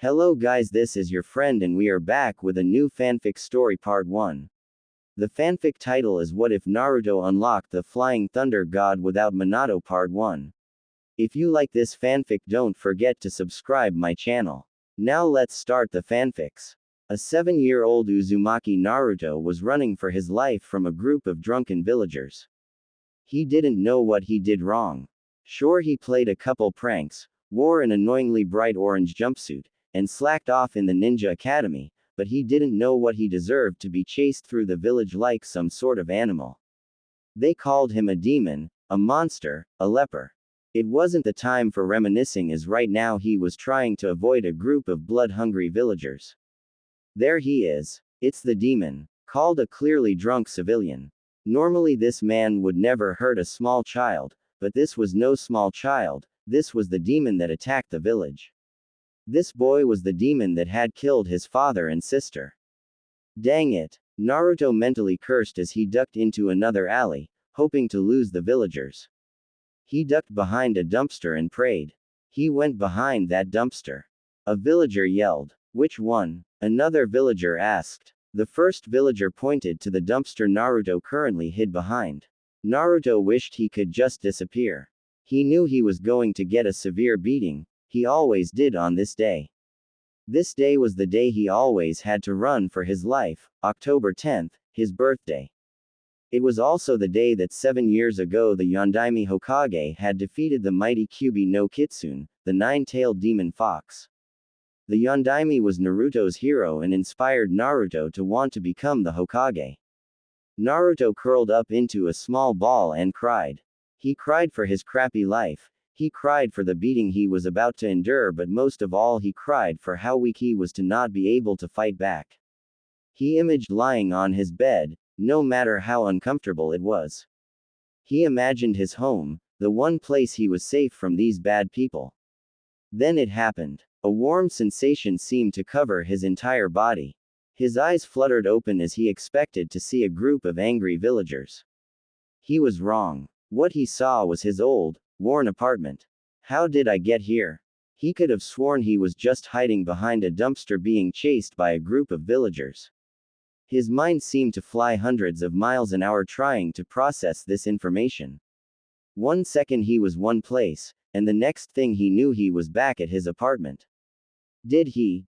Hello guys, this is your friend and we are back with a new fanfic story part 1. The fanfic title is What If Naruto Unlocked the Flying Thunder God Without Minato part 1. If you like this fanfic, don't forget to subscribe my channel. Now let's start the fanfics. A 7-year-old Uzumaki Naruto was running for his life from a group of drunken villagers. He didn't know what he did wrong. Sure, he played a couple pranks, wore an annoyingly bright orange jumpsuit, and slacked off in the ninja academy, but he didn't know what he deserved to be chased through the village like some sort of animal. They called him a demon, a monster, a leper. It wasn't the time for reminiscing, as right now he was trying to avoid a group of blood-hungry villagers. There he is. It's the demon, called a clearly drunk civilian. Normally this man would never hurt a small child, but this was no small child, this was the demon that attacked the village. This boy was the demon that had killed his father and sister. Dang it! Naruto mentally cursed as he ducked into another alley, hoping to lose the villagers. He ducked behind a dumpster and prayed. He went behind that dumpster. A villager yelled. Which one? Another villager asked. The first villager pointed to the dumpster Naruto currently hid behind. Naruto wished he could just disappear. He knew he was going to get a severe beating. He always did on this day. This day was the day he always had to run for his life, October 10th, his birthday. It was also the day that 7 years ago the Yondaime Hokage had defeated the mighty Kyuubi no Kitsune, the nine-tailed demon fox. The Yondaime was Naruto's hero and inspired Naruto to want to become the Hokage. Naruto curled up into a small ball and cried. He cried for his crappy life. He cried for the beating he was about to endure, but most of all he cried for how weak he was to not be able to fight back. He imagined lying on his bed, no matter how uncomfortable it was. He imagined his home, the one place he was safe from these bad people. Then it happened. A warm sensation seemed to cover his entire body. His eyes fluttered open as he expected to see a group of angry villagers. He was wrong. What he saw was his old, worn apartment. How did I get here? He could have sworn he was just hiding behind a dumpster being chased by a group of villagers. His mind seemed to fly hundreds of miles an hour trying to process this information. 1 second he was one place, and the next thing he knew he was back at his apartment. Did he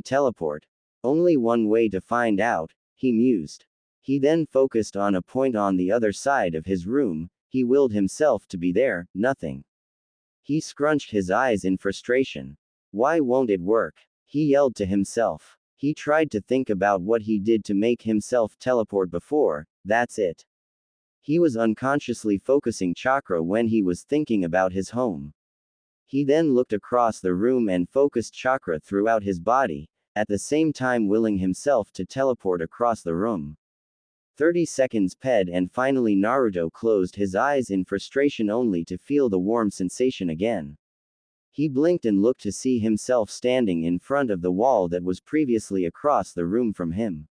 teleport? Only one way to find out, he mused. He then focused on a point on the other side of his room. He willed himself to be there, nothing. He scrunched his eyes in frustration. Why won't it work? He yelled to himself. He tried to think about what he did to make himself teleport before, that's it. He was unconsciously focusing chakra when he was thinking about his home. He then looked across the room and focused chakra throughout his body, at the same time willing himself to teleport across the room. 30 seconds passed and finally Naruto closed his eyes in frustration only to feel the warm sensation again. He blinked and looked to see himself standing in front of the wall that was previously across the room from him.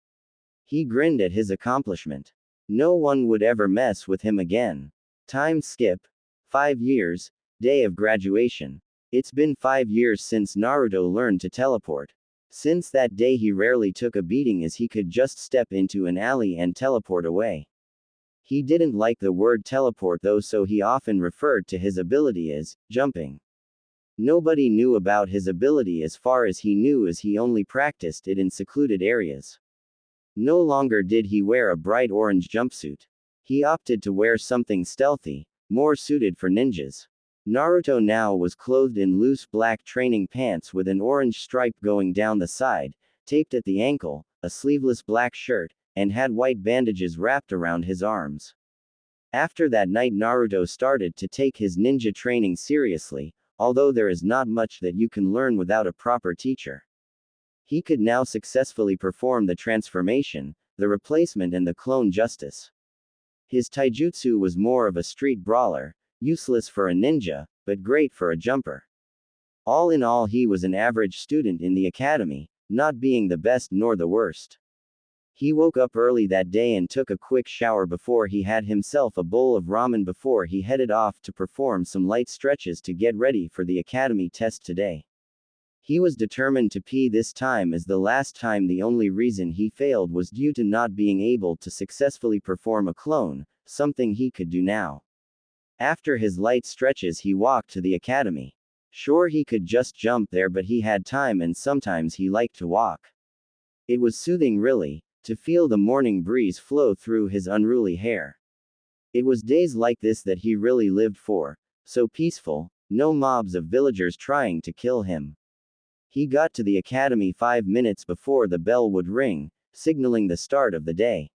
He grinned at his accomplishment. No one would ever mess with him again. Time skip. 5 years. Day of graduation. It's been 5 years since Naruto learned to teleport. Since that day he rarely took a beating as he could just step into an alley and teleport away. He didn't like the word teleport though, so he often referred to his ability as jumping. Nobody knew about his ability as far as he knew, as he only practiced it in secluded areas. No longer did he wear a bright orange jumpsuit. He opted to wear something stealthy, more suited for ninjas. Naruto now was clothed in loose black training pants with an orange stripe going down the side, taped at the ankle, a sleeveless black shirt, and had white bandages wrapped around his arms. After that night Naruto started to take his ninja training seriously, although there is not much that you can learn without a proper teacher. He could now successfully perform the transformation, the replacement and the clone justice. His taijutsu was more of a street brawler, useless for a ninja, but great for a jumper. All in all he was an average student in the academy, not being the best nor the worst. He woke up early that day and took a quick shower before he had himself a bowl of ramen before he headed off to perform some light stretches to get ready for the academy test today. He was determined to pee this time as the last time. The only reason he failed was due to not being able to successfully perform a clone, something he could do now. After his light stretches he walked to the academy. Sure, he could just jump there, but he had time and sometimes he liked to walk. It was soothing, really, to feel the morning breeze flow through his unruly hair. It was days like this that he really lived for, so peaceful, no mobs of villagers trying to kill him. He got to the academy 5 minutes before the bell would ring, signaling the start of the day.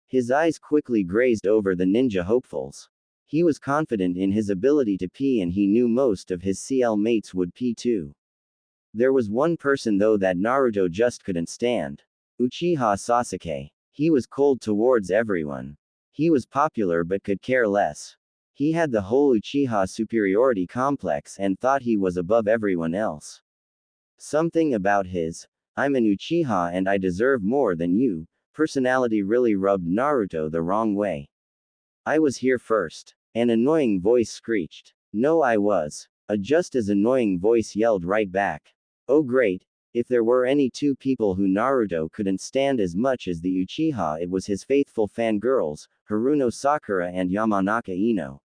His eyes quickly grazed over the ninja hopefuls. He was confident in his ability to pee and he knew most of his CL mates would pee too. There was one person though that Naruto just couldn't stand. Uchiha Sasuke. He was cold towards everyone. He was popular but could care less. He had the whole Uchiha superiority complex and thought he was above everyone else. Something about his, "I'm an Uchiha and I deserve more than you," personality really rubbed Naruto the wrong way. "I was here first," an annoying voice screeched. "No, I was." A just as annoying voice yelled right back. Oh great, if there were any two people who Naruto couldn't stand as much as the Uchiha, it was his faithful fangirls, Haruno Sakura and Yamanaka Ino.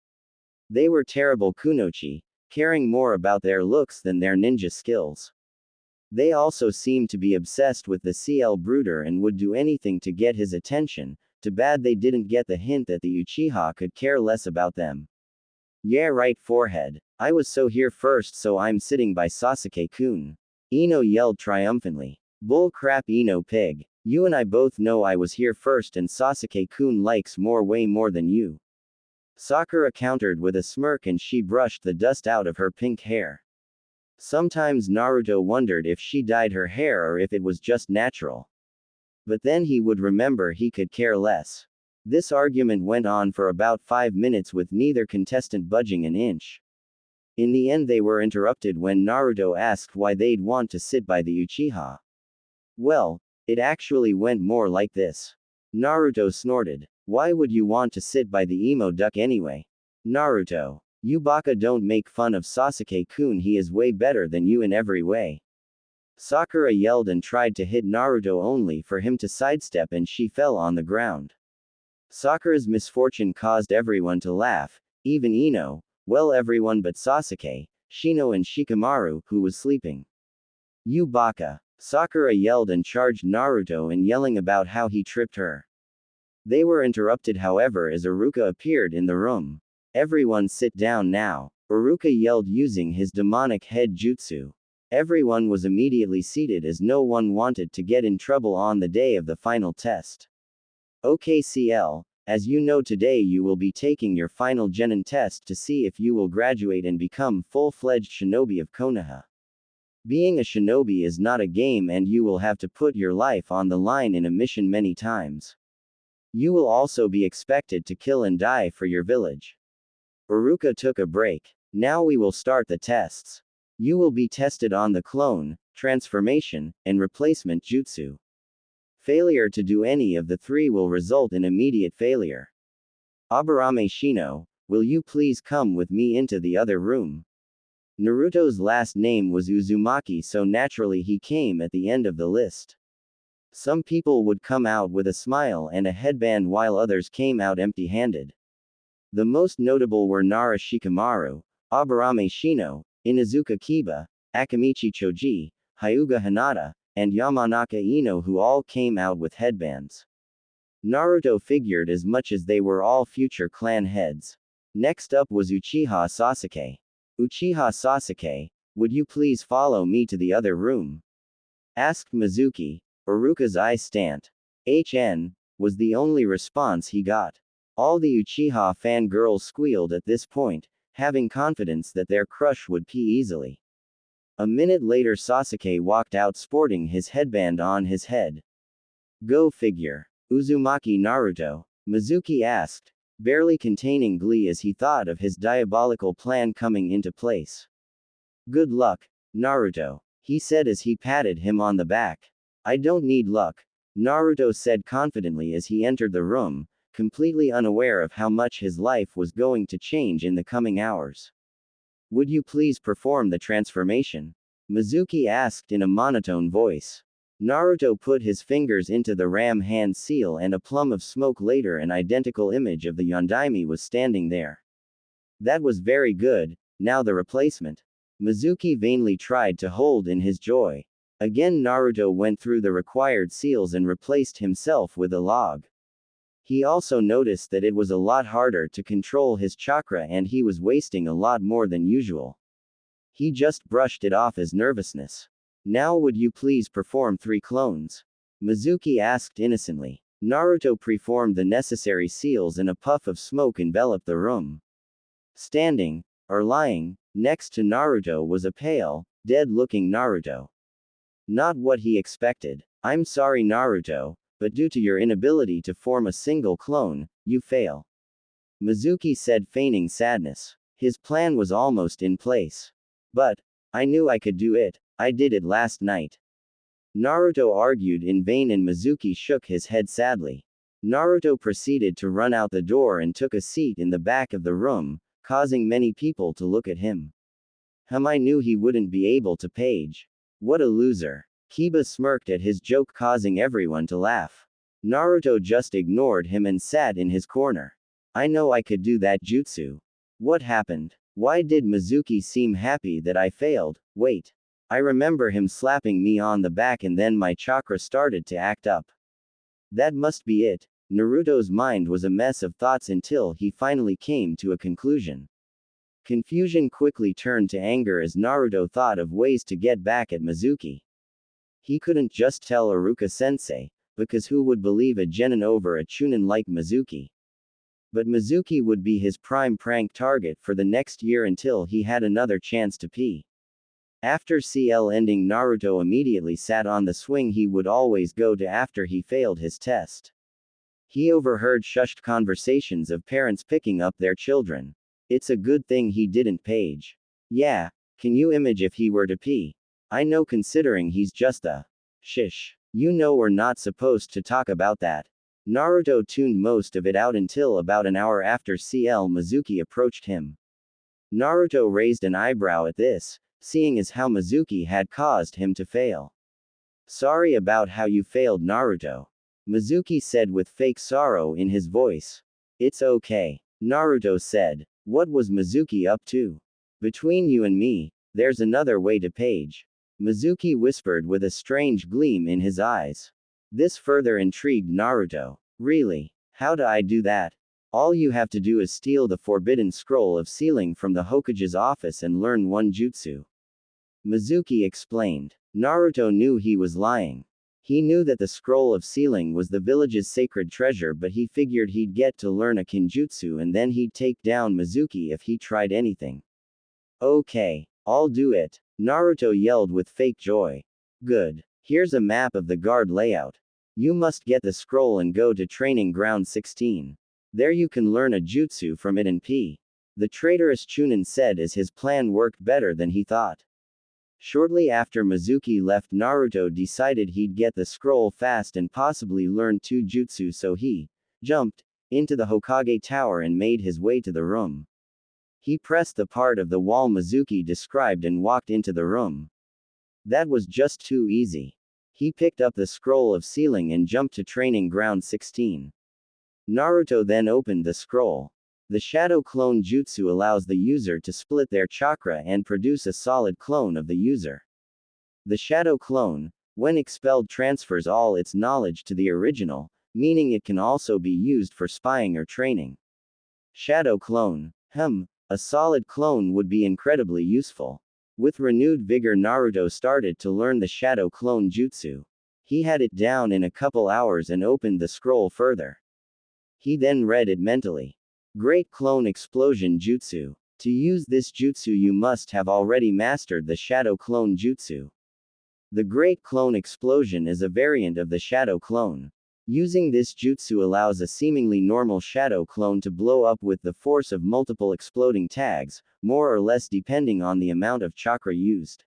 They were terrible kunoichi, caring more about their looks than their ninja skills. They also seemed to be obsessed with the CL Brooder and would do anything to get his attention. Too bad they didn't get the hint that the Uchiha could care less about them. Yeah, right, forehead. I was so here first, so I'm sitting by Sasuke-kun. Ino yelled triumphantly. Bull crap, Ino pig. You and I both know I was here first and Sasuke-kun likes way more than you. Sakura countered with a smirk and she brushed the dust out of her pink hair. Sometimes Naruto wondered if she dyed her hair or if it was just natural. But then he would remember he could care less. This argument went on for about 5 minutes with neither contestant budging an inch. In the end they were interrupted when Naruto asked why they'd want to sit by the Uchiha. Well, it actually went more like this. Naruto snorted. Why would you want to sit by the emo duck anyway? Naruto. You baka, don't make fun of Sasuke-kun, he is way better than you in every way. Sakura yelled and tried to hit Naruto only for him to sidestep and she fell on the ground. Sakura's misfortune caused everyone to laugh, even Ino, well everyone but Sasuke, Shino and Shikamaru, who was sleeping. You baka. Sakura yelled and charged Naruto and yelling about how he tripped her. They were interrupted however as Iruka appeared in the room. Everyone sit down now. Iruka yelled using his demonic head jutsu. Everyone was immediately seated as no one wanted to get in trouble on the day of the final test. Okay CL, as you know today you will be taking your final genin test to see if you will graduate and become full-fledged shinobi of Konoha. Being a shinobi is not a game and you will have to put your life on the line in a mission many times. You will also be expected to kill and die for your village. Iruka took a break. Now we will start the tests. You will be tested on the clone, transformation, and replacement jutsu. Failure to do any of the three will result in immediate failure. Aburame Shino, will you please come with me into the other room? Naruto's last name was Uzumaki, so naturally he came at the end of the list. Some people would come out with a smile and a headband while others came out empty-handed. The most notable were Nara Shikamaru, Aburame Shino, Inuzuka Kiba, Akamichi Choji, Hyuga Hinata, and Yamanaka Ino, who all came out with headbands. Naruto figured as much as they were all future clan heads. Next up was Uchiha Sasuke. Uchiha Sasuke, would you please follow me to the other room? Asked Mizuki. Iruka's eye stant. HN, was the only response he got. All the Uchiha fangirls squealed at this point, having confidence that their crush would pee easily. A minute later Sasuke walked out sporting his headband on his head. Go figure. Uzumaki Naruto? Mizuki asked, barely containing glee as he thought of his diabolical plan coming into place. Good luck, Naruto, he said as he patted him on the back. I don't need luck, Naruto said confidently as he entered the room, completely unaware of how much his life was going to change in the coming hours. Would you please perform the transformation? Mizuki asked in a monotone voice. Naruto put his fingers into the ram hand seal and a plum of smoke later an identical image of the Yondaime was standing there. That was very good, now the replacement. Mizuki vainly tried to hold in his joy. Again Naruto went through the required seals and replaced himself with a log. He also noticed that it was a lot harder to control his chakra and he was wasting a lot more than usual. He just brushed it off as nervousness. Now would you please perform 3 clones? Mizuki asked innocently. Naruto performed the necessary seals and a puff of smoke enveloped the room. Standing, or lying, next to Naruto was a pale, dead-looking Naruto. Not what he expected. I'm sorry Naruto, but due to your inability to form a single clone, you fail. Mizuki said feigning sadness. His plan was almost in place. But, I knew I could do it, I did it last night. Naruto argued in vain and Mizuki shook his head sadly. Naruto proceeded to run out the door and took a seat in the back of the room, causing many people to look at him. I knew he wouldn't be able to page. What a loser. Kiba smirked at his joke causing everyone to laugh. Naruto just ignored him and sat in his corner. I know I could do that jutsu. What happened? Why did Mizuki seem happy that I failed? Wait. I remember him slapping me on the back and then my chakra started to act up. That must be it. Naruto's mind was a mess of thoughts until he finally came to a conclusion. Confusion quickly turned to anger as Naruto thought of ways to get back at Mizuki. He couldn't just tell Iruka-sensei, because who would believe a genin over a chunin like Mizuki? But Mizuki would be his prime prank target for the next year until he had another chance to pee. After CL ending Naruto immediately sat on the swing he would always go to after he failed his test. He overheard shushed conversations of parents picking up their children. It's a good thing he didn't page. Yeah, can you image if he were to pee? I know considering he's just a shish. You know we're not supposed to talk about that. Naruto tuned most of it out until about an hour after CL Mizuki approached him. Naruto raised an eyebrow at this, seeing as how Mizuki had caused him to fail. Sorry about how you failed Naruto. Mizuki said with fake sorrow in his voice. It's okay. Naruto said. What was Mizuki up to? Between you and me, there's another way to page. Mizuki whispered with a strange gleam in his eyes. This further intrigued Naruto. Really? How do I do that? All you have to do is steal the forbidden scroll of sealing from the Hokage's office and learn one jutsu. Mizuki explained. Naruto knew he was lying. He knew that the scroll of sealing was the village's sacred treasure but he figured he'd get to learn a kinjutsu and then he'd take down Mizuki if he tried anything. Okay, I'll do it. Naruto yelled with fake joy. Good. Here's a map of the guard layout. You must get the scroll and go to training ground 16. There you can learn a jutsu from it and pee. The traitorous Chunin said as his plan worked better than he thought. Shortly after Mizuki left Naruto decided he'd get the scroll fast and possibly learn 2 jutsu so he jumped into the Hokage tower and made his way to the room. He pressed the part of the wall Mizuki described and walked into the room. That was just too easy. He picked up the scroll of sealing and jumped to training ground 16. Naruto then opened the scroll. The shadow clone jutsu allows the user to split their chakra and produce a solid clone of the user. The shadow clone, when expelled, transfers all its knowledge to the original, meaning it can also be used for spying or training. Shadow clone. A solid clone would be incredibly useful. With renewed vigor Naruto started to learn the shadow clone jutsu. He had it down in a couple hours and opened the scroll further. He then read it mentally. Great Clone Explosion Jutsu. To use this jutsu you must have already mastered the Shadow Clone Jutsu. The Great Clone Explosion is a variant of the Shadow Clone. Using this jutsu allows a seemingly normal shadow clone to blow up with the force of multiple exploding tags, more or less depending on the amount of chakra used.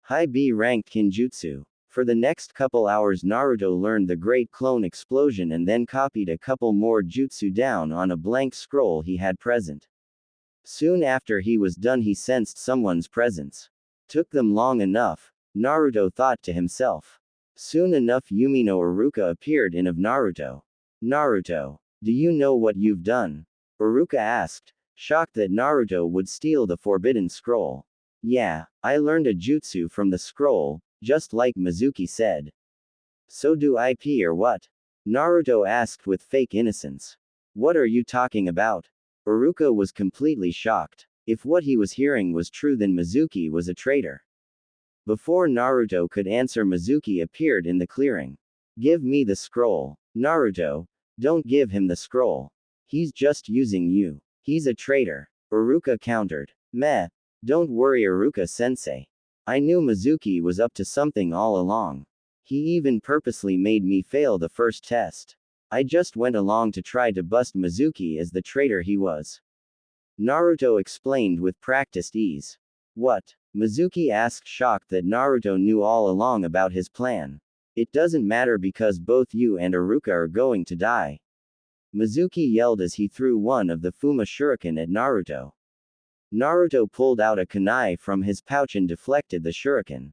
High B ranked Kinjutsu. For the next couple hours Naruto learned the Great Clone Explosion and then copied a couple more jutsu down on a blank scroll he had present. Soon after he was done he sensed someone's presence. Took them long enough, Naruto thought to himself. Soon enough Yumi no Iruka appeared in of Naruto. Naruto, do you know what you've done? Iruka asked, shocked that Naruto would steal the forbidden scroll. Yeah, I learned a jutsu from the scroll, just like Mizuki said. So do IP or what? Naruto asked with fake innocence. What are you talking about? Iruka was completely shocked. If what he was hearing was true, then Mizuki was a traitor. Before Naruto could answer, Mizuki appeared in the clearing. Give me the scroll. Naruto, don't give him the scroll. He's just using you. He's a traitor. Iruka countered. Meh. Don't worry, Iruka-sensei. I knew Mizuki was up to something all along. He even purposely made me fail the first test. I just went along to try to bust Mizuki as the traitor he was. Naruto explained with practiced ease. What? Mizuki asked, shocked that Naruto knew all along about his plan. It doesn't matter because both you and Iruka are going to die. Mizuki yelled as he threw one of the Fuma shuriken at Naruto. Naruto pulled out a kunai from his pouch and deflected the shuriken.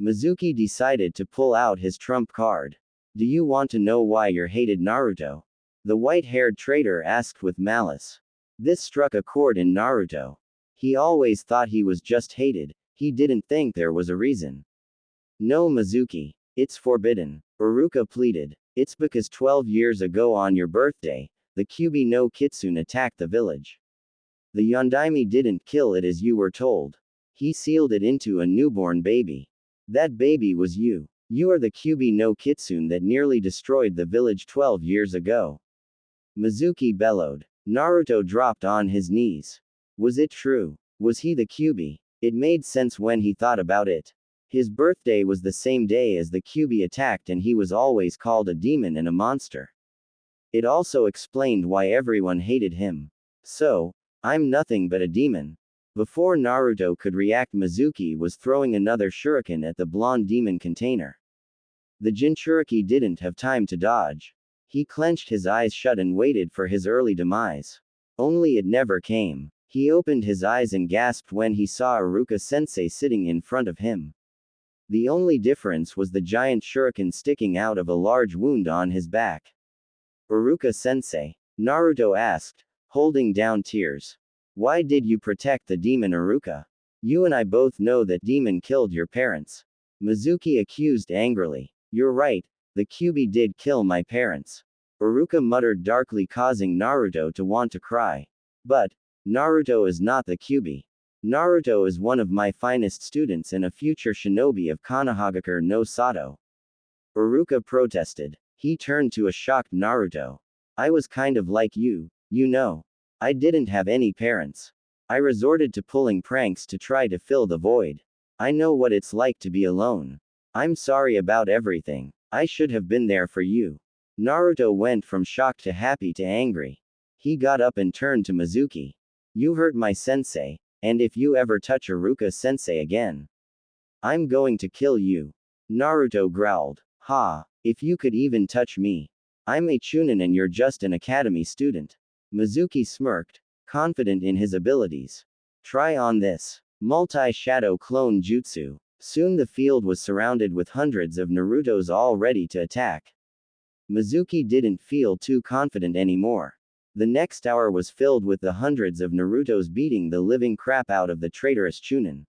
Mizuki decided to pull out his trump card. Do you want to know why you're hated, Naruto? The white-haired traitor asked with malice. This struck a chord in Naruto. He always thought he was just hated, he didn't think there was a reason. No, Mizuki. It's forbidden. Iruka pleaded. It's because 12 years ago on your birthday, the Kyuubi no Kitsune attacked the village. The Yondaime didn't kill it as you were told. He sealed it into a newborn baby. That baby was you. You are the Kyuubi no Kitsune that nearly destroyed the village 12 years ago. Mizuki bellowed. Naruto dropped on his knees. Was it true? Was he the Kyuubi? It made sense when he thought about it. His birthday was the same day as the Kyuubi attacked and he was always called a demon and a monster. It also explained why everyone hated him. So, I'm nothing but a demon. Before Naruto could react, Mizuki was throwing another shuriken at the blonde demon container. The Jinchuriki didn't have time to dodge. He clenched his eyes shut and waited for his early demise. Only it never came. He opened his eyes and gasped when he saw Iruka-sensei sitting in front of him. The only difference was the giant shuriken sticking out of a large wound on his back. Iruka-sensei? Naruto asked, holding down tears. Why did you protect the demon, Iruka? You and I both know that demon killed your parents. Mizuki accused angrily. You're right, the Kyuubi did kill my parents. Iruka muttered darkly, causing Naruto to want to cry. But, Naruto is not the Kyuubi. Naruto is one of my finest students and a future shinobi of Konohagakure no Sato. Iruka protested. He turned to a shocked Naruto. I was kind of like you, you know. I didn't have any parents. I resorted to pulling pranks to try to fill the void. I know what it's like to be alone. I'm sorry about everything. I should have been there for you. Naruto went from shocked to happy to angry. He got up and turned to Mizuki. You hurt my sensei, and if you ever touch Iruka-sensei again, I'm going to kill you. Naruto growled. Ha, if you could even touch me. I'm a Chunin and you're just an academy student. Mizuki smirked, confident in his abilities. Try on this. Multi-shadow clone jutsu. Soon the field was surrounded with hundreds of Narutos all ready to attack. Mizuki didn't feel too confident anymore. The next hour was filled with the hundreds of Narutos beating the living crap out of the traitorous Chunin.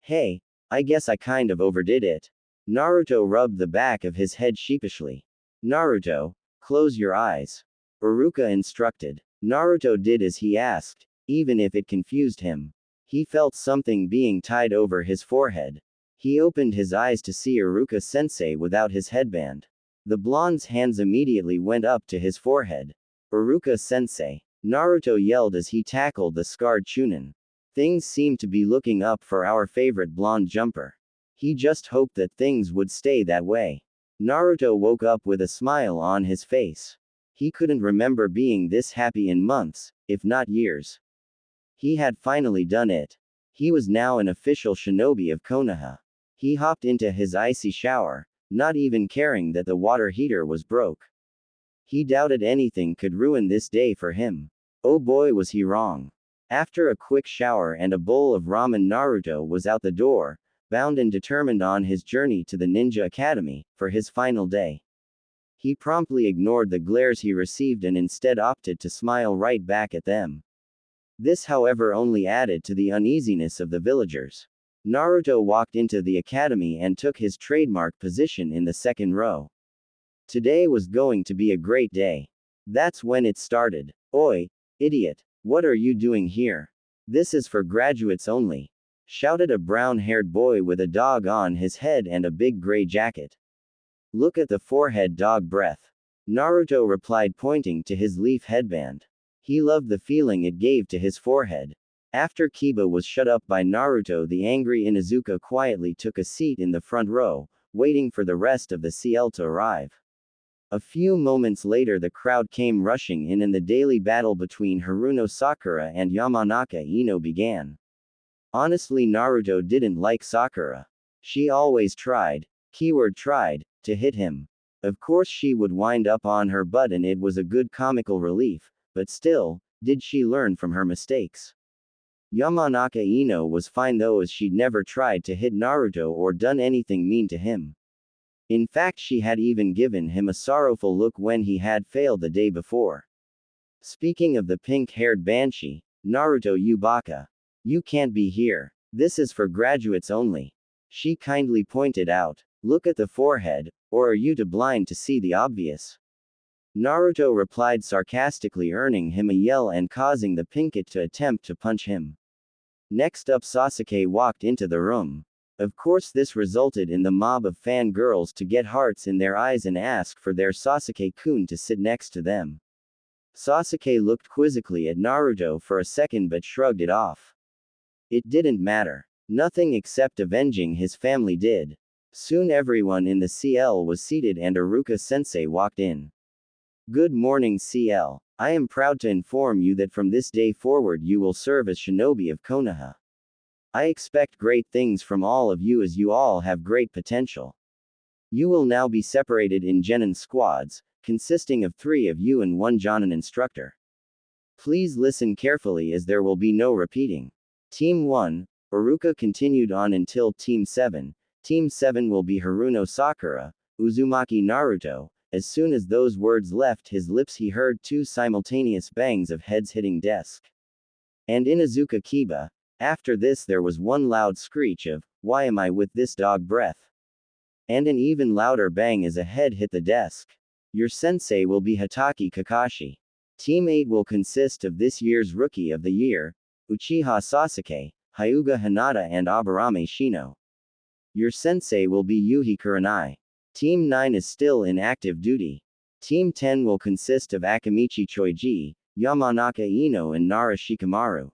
Hey, I guess I kind of overdid it. Naruto rubbed the back of his head sheepishly. Naruto, close your eyes. Iruka instructed. Naruto did as he asked, even if it confused him. He felt something being tied over his forehead. He opened his eyes to see Iruka-sensei without his headband. The blonde's hands immediately went up to his forehead. Iruka-sensei. Naruto yelled as he tackled the scarred Chunin. Things seemed to be looking up for our favorite blonde jumper. He just hoped that things would stay that way. Naruto woke up with a smile on his face. He couldn't remember being this happy in months, if not years. He had finally done it. He was now an official shinobi of Konoha. He hopped into his icy shower, not even caring that the water heater was broke. He doubted anything could ruin this day for him. Oh boy, was he wrong. After a quick shower and a bowl of ramen, Naruto was out the door, bound and determined on his journey to the Ninja Academy, for his final day. He promptly ignored the glares he received and instead opted to smile right back at them. This, however, only added to the uneasiness of the villagers. Naruto walked into the academy and took his trademark position in the second row. Today was going to be a great day. That's when it started. "Oi, idiot! What are you doing here? This is for graduates only," shouted a brown-haired boy with a dog on his head and a big gray jacket. "Look at the forehead, dog breath," Naruto replied, pointing to his leaf headband. He loved the feeling it gave to his forehead. After Kiba was shut up by Naruto, the angry Inuzuka quietly took a seat in the front row, waiting for the rest of the CL to arrive. A few moments later, the crowd came rushing in and the daily battle between Haruno Sakura and Yamanaka Ino began. Honestly, Naruto didn't like Sakura. She always tried, keyword tried, to hit him. Of course she would wind up on her butt and it was a good comical relief, but still, did she learn from her mistakes? Yamanaka Ino was fine though, as she'd never tried to hit Naruto or done anything mean to him. In fact, she had even given him a sorrowful look when he had failed the day before. Speaking of the pink-haired banshee, "Naruto, you baka. You can't be here. This is for graduates only," she kindly pointed out. "Look at the forehead, or are you too blind to see the obvious?" Naruto replied sarcastically, earning him a yell and causing the pinkit to attempt to punch him. Next up, Sasuke walked into the room. Of course, this resulted in the mob of fangirls to get hearts in their eyes and ask for their Sasuke-kun to sit next to them. Sasuke looked quizzically at Naruto for a second but shrugged it off. It didn't matter. Nothing except avenging his family did. Soon everyone in the CL was seated and Iruka-sensei walked in. "Good morning, CL. I am proud to inform you that from this day forward you will serve as shinobi of Konoha. I expect great things from all of you as you all have great potential. You will now be separated in genin squads, consisting of 3 of you and 1 jonin instructor. Please listen carefully as there will be no repeating. Team 1, Iruka continued on until Team 7. Team 7 will be Haruno Sakura, Uzumaki Naruto." As soon as those words left his lips, he heard 2 simultaneous bangs of heads hitting desk. And Inuzuka Kiba. After this there was one loud screech of, "Why am I with this dog breath?" And an even louder bang as a head hit the desk. "Your sensei will be Hatake Kakashi. Team 8 will consist of this year's Rookie of the Year, Uchiha Sasuke, Hyuga Hinata and Aburame Shino. Your sensei will be Yuhi Kurenai. Team 9 is still in active duty. Team 10 will consist of Akamichi Choiji, Yamanaka Ino and Nara Shikamaru.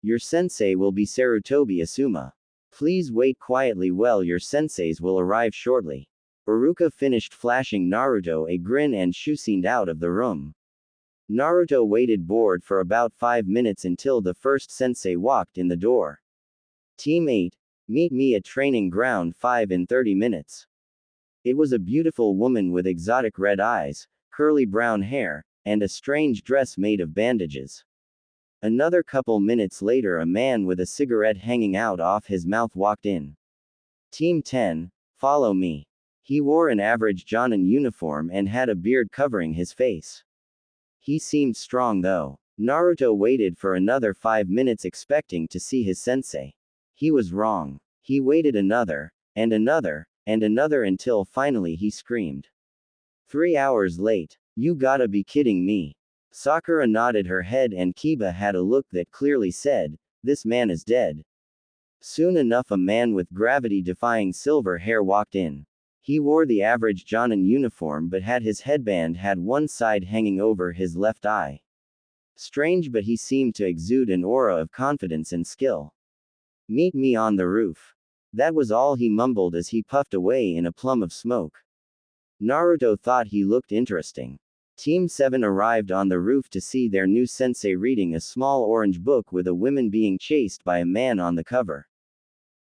Your sensei will be Sarutobi Asuma. Please wait quietly while your senseis will arrive shortly." Iruka finished flashing Naruto a grin and shoo-seaned out of the room. Naruto waited bored for about 5 minutes until the first sensei walked in the door. "Team 8, meet me at training ground 5 in 30 minutes. It was a beautiful woman with exotic red eyes, curly brown hair, and a strange dress made of bandages. Another couple minutes later, a man with a cigarette hanging out off his mouth walked in. "Team 10, follow me." He wore an average jonin uniform and had a beard covering his face. He seemed strong though. Naruto waited for another 5 minutes expecting to see his sensei. He was wrong. He waited another, and another, and another until finally he screamed. 3 hours late. You gotta be kidding me. Sakura nodded her head and Kiba had a look that clearly said, "This man is dead." Soon enough, a man with gravity-defying silver hair walked in. He wore the average jonin uniform but had his headband had one side hanging over his left eye. Strange, but he seemed to exude an aura of confidence and skill. "Meet me on the roof." That was all he mumbled as he puffed away in a plume of smoke. Naruto thought he looked interesting. Team 7 arrived on the roof to see their new sensei reading a small orange book with a woman being chased by a man on the cover.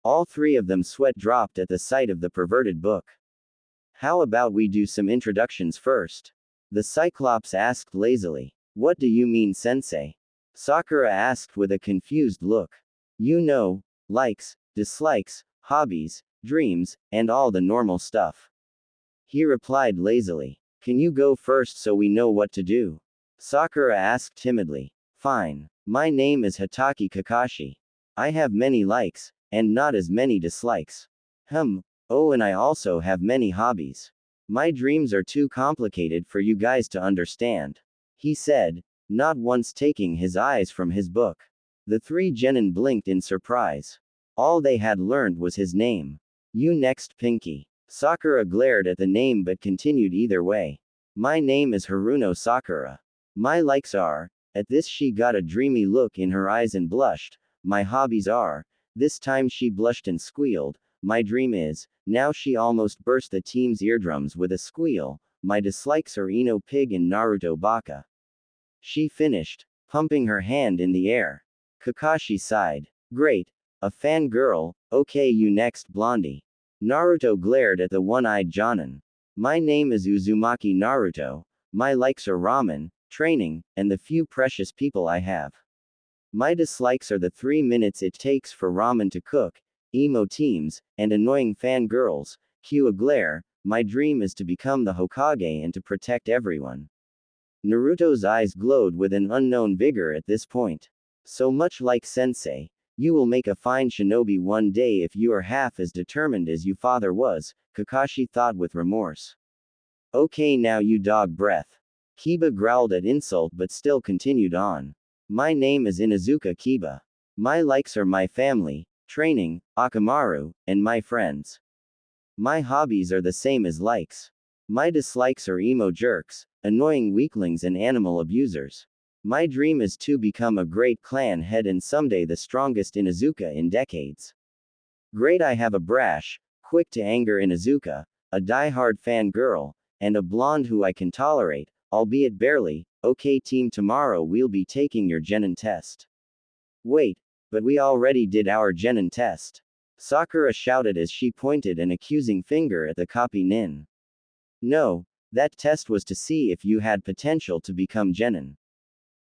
All 3 of them sweat dropped at the sight of the perverted book. "How about we do some introductions first?" The Cyclops asked lazily. "What do you mean, sensei?" Sakura asked with a confused look. You know, likes, dislikes, hobbies, dreams, and all the normal stuff. He replied lazily. Can you go first so we know what to do? Sakura asked timidly. Fine. My name is Hitaki Kakashi. I have many likes, and not as many dislikes. Oh, and I also have many hobbies. My dreams are too complicated for you guys to understand. He said, not once taking his eyes from his book. The three genin blinked in surprise. All they had learned was his name. You next, Pinky. Sakura glared at the name but continued either way. My name is Haruno Sakura. My likes are. At this she got a dreamy look in her eyes and blushed. My hobbies are. This time she blushed and squealed. My dream is. Now she almost burst the team's eardrums with a squeal. My dislikes are Ino Pig and Naruto Baka. She finished, pumping her hand in the air. Kakashi sighed. Great. A fangirl. Okay, you next, Blondie. Naruto glared at the one-eyed Jonin. My name is Uzumaki Naruto. My likes are ramen, training, and the few precious people I have. My dislikes are the 3 minutes it takes for ramen to cook, emo teams, and annoying fangirls. Cue a glare. My dream is to become the Hokage and to protect everyone. Naruto's eyes glowed with an unknown vigor at this point. So much like Sensei. You will make a fine shinobi one day if you are half as determined as your father was, Kakashi thought with remorse. Okay, now you dog breath. Kiba growled at insult but still continued on. My name is Inuzuka Kiba. My likes are my family, training, Akamaru, and my friends. My hobbies are the same as likes. My dislikes are emo jerks, annoying weaklings and animal abusers. My dream is to become a great clan head and someday the strongest Inuzuka in decades. Great, I have a brash, quick to anger Inuzuka, a die-hard fangirl, and a blonde who I can tolerate, albeit barely. Okay team, tomorrow we'll be taking your genin test. Wait, but we already did our genin test. Sakura shouted as she pointed an accusing finger at the copy nin. No, that test was to see if you had potential to become genin.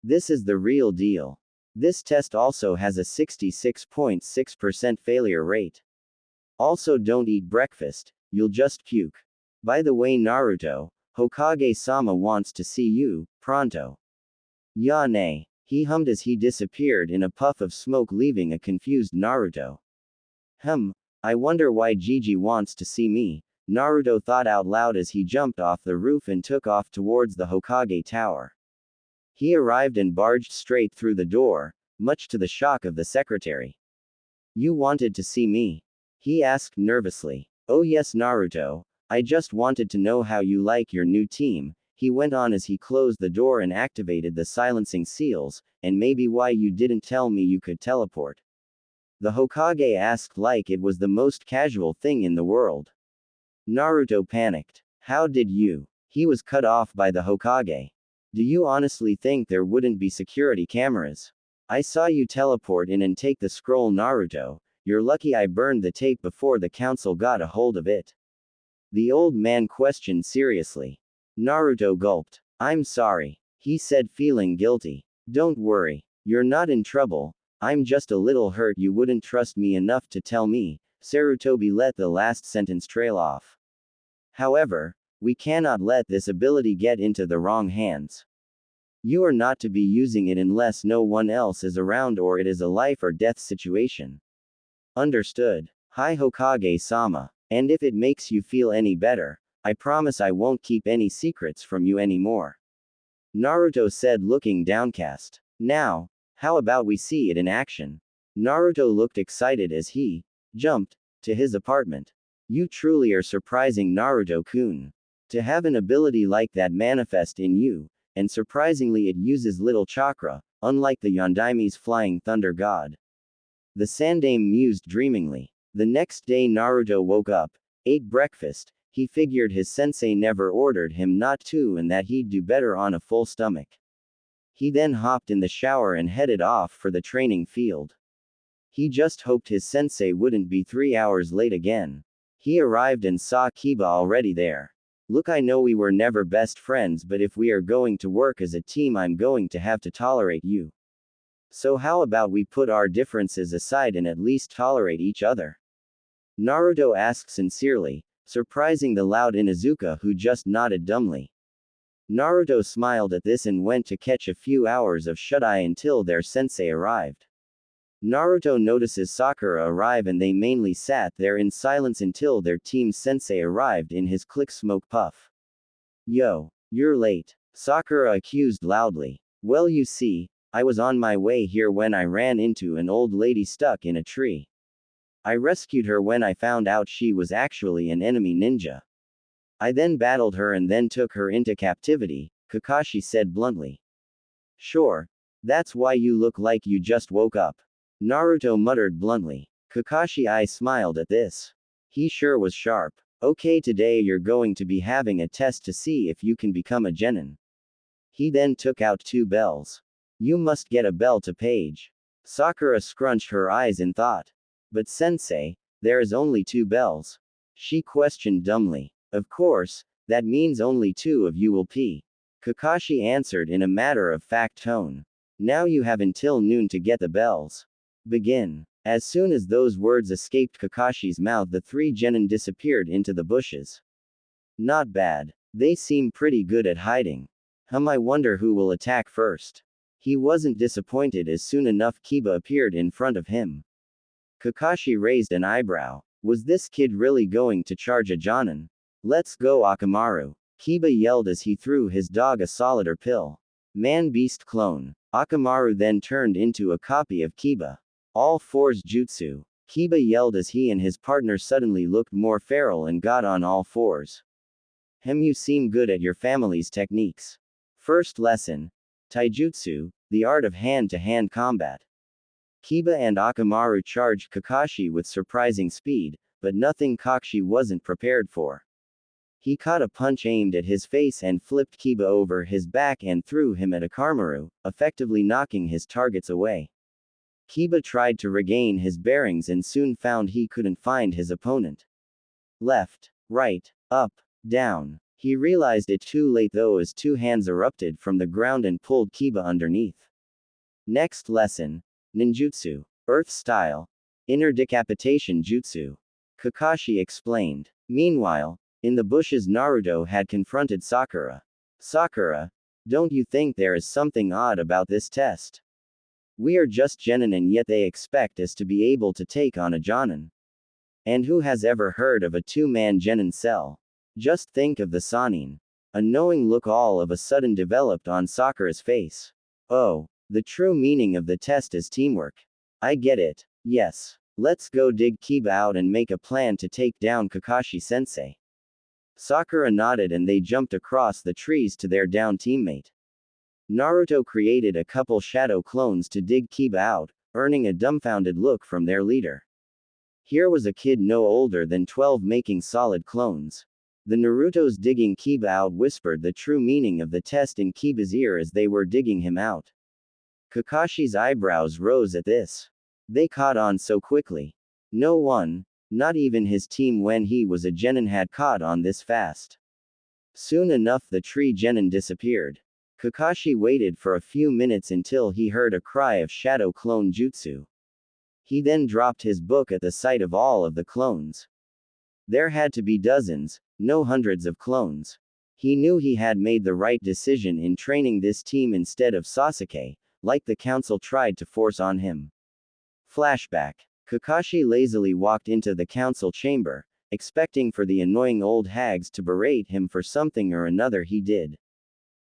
This is the real deal. This test also has a 66.6% failure rate. Also, don't eat breakfast, you'll just puke. By the way, Naruto, Hokage-sama wants to see you, pronto. Ya ne. He hummed as he disappeared in a puff of smoke, leaving a confused Naruto. I wonder why Gigi wants to see me, Naruto thought out loud as he jumped off the roof and took off towards the Hokage tower. He arrived and barged straight through the door, much to the shock of the secretary. You wanted to see me? He asked nervously. Oh yes, Naruto, I just wanted to know how you like your new team, he went on as he closed the door and activated the silencing seals, and maybe why you didn't tell me you could teleport. The Hokage asked like it was the most casual thing in the world. Naruto panicked. How did you? He was cut off by the Hokage. Do you honestly think there wouldn't be security cameras? I saw you teleport in and take the scroll, Naruto. You're lucky I burned the tape before the council got a hold of it. The old man questioned seriously. Naruto gulped. I'm sorry, he said, feeling guilty. Don't worry. You're not in trouble. I'm just a little hurt you wouldn't trust me enough to tell me. Sarutobi let the last sentence trail off. However, we cannot let this ability get into the wrong hands. You are not to be using it unless no one else is around or it is a life or death situation. Understood. Hi Hokage-sama. And if it makes you feel any better, I promise I won't keep any secrets from you anymore. Naruto said, looking downcast. Now, how about we see it in action? Naruto looked excited as he jumped to his apartment. You truly are surprising, Naruto-kun. To have an ability like that manifest in you, and surprisingly it uses little chakra, unlike the Yondaime's flying thunder god. The Sandaime mused dreamingly. The next day Naruto woke up, ate breakfast. He figured his sensei never ordered him not to and that he'd do better on a full stomach. He then hopped in the shower and headed off for the training field. He just hoped his sensei wouldn't be 3 hours late again. He arrived and saw Kiba already there. Look, I know we were never best friends, but if we are going to work as a team, I'm going to have to tolerate you. So how about we put our differences aside and at least tolerate each other? Naruto asked sincerely, surprising the loud Inuzuka who just nodded dumbly. Naruto smiled at this and went to catch a few hours of shut-eye until their sensei arrived. Naruto notices Sakura arrive and they mainly sat there in silence until their team's sensei arrived in his click smoke puff. Yo, you're late, Sakura accused loudly. Well, you see, I was on my way here when I ran into an old lady stuck in a tree. I rescued her when I found out she was actually an enemy ninja. I then battled her and then took her into captivity, Kakashi said bluntly. Sure. That's why you look like you just woke up. Naruto muttered bluntly. Kakashi I smiled at this. He sure was sharp. Okay, today you're going to be having a test to see if you can become a genin. He then took out 2 bells. You must get a bell to page. Sakura scrunched her eyes in thought. But sensei, there is only 2 bells. She questioned dumbly. Of course, that means only 2 of you will pee. Kakashi answered in a matter-of-fact tone. Now you have until noon to get the bells. Begin. As soon as those words escaped Kakashi's mouth, the 3 genin disappeared into the bushes. Not bad. They seem pretty good at hiding. I wonder who will attack first. He wasn't disappointed as soon enough Kiba appeared in front of him. Kakashi raised an eyebrow. Was this kid really going to charge a Jonin? Let's go Akamaru. Kiba yelled as he threw his dog a solider pill. Man-beast clone. Akamaru then turned into a copy of Kiba. All fours jutsu. Kiba yelled as he and his partner suddenly looked more feral and got on all fours. You seem good at your family's techniques. First lesson. Taijutsu, the art of hand-to-hand combat. Kiba and Akamaru charged Kakashi with surprising speed, but nothing Kakashi wasn't prepared for. He caught a punch aimed at his face and flipped Kiba over his back and threw him at Akamaru, effectively knocking his targets away. Kiba tried to regain his bearings and soon found he couldn't find his opponent. Left, right, up, down. He realized it too late though as 2 hands erupted from the ground and pulled Kiba underneath. Next lesson. Ninjutsu. Earth style. Inner decapitation jutsu. Kakashi explained. Meanwhile, in the bushes Naruto had confronted Sakura. Sakura, don't you think there is something odd about this test? We are just genin and yet they expect us to be able to take on a jonin. And who has ever heard of a 2-man genin cell? Just think of the Sanin. A knowing look all of a sudden developed on Sakura's face. Oh, the true meaning of the test is teamwork. I get it. Yes. Let's go dig Kiba out and make a plan to take down Kakashi-sensei. Sakura nodded and they jumped across the trees to their down teammate. Naruto created a couple shadow clones to dig Kiba out, earning a dumbfounded look from their leader. Here was a kid no older than 12 making solid clones. The Naruto's digging Kiba out whispered the true meaning of the test in Kiba's ear as they were digging him out. Kakashi's eyebrows rose at this. They caught on so quickly. No one, not even his team when he was a genin, had caught on this fast. Soon enough the tree genin disappeared. Kakashi waited for a few minutes until he heard a cry of shadow clone jutsu. He then dropped his book at the sight of all of the clones. There had to be dozens, no hundreds of clones. He knew he had made the right decision in training this team instead of Sasuke, like the council tried to force on him. Flashback. Kakashi lazily walked into the council chamber, expecting for the annoying old hags to berate him for something or another he did.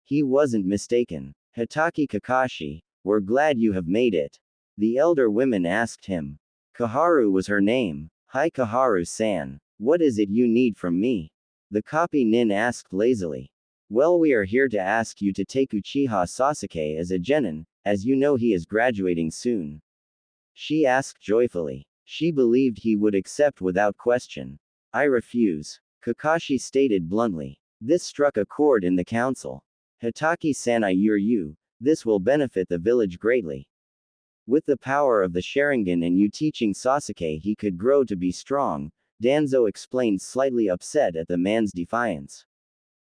He wasn't mistaken. Hitaki Kakashi, we're glad you have made it. The elder women asked him. Kaharu was her name. Hi Kaharu-san. What is it you need from me? The copy nin asked lazily. Well, we are here to ask you to take Uchiha Sasuke as a genin, as you know he is graduating soon. She asked joyfully. She believed he would accept without question. I refuse. Kakashi stated bluntly. This struck a chord in the council. Hitaki-san, I assure you, this will benefit the village greatly. With the power of the Sharingan and you teaching Sasuke he could grow to be strong, Danzo explained, slightly upset at the man's defiance.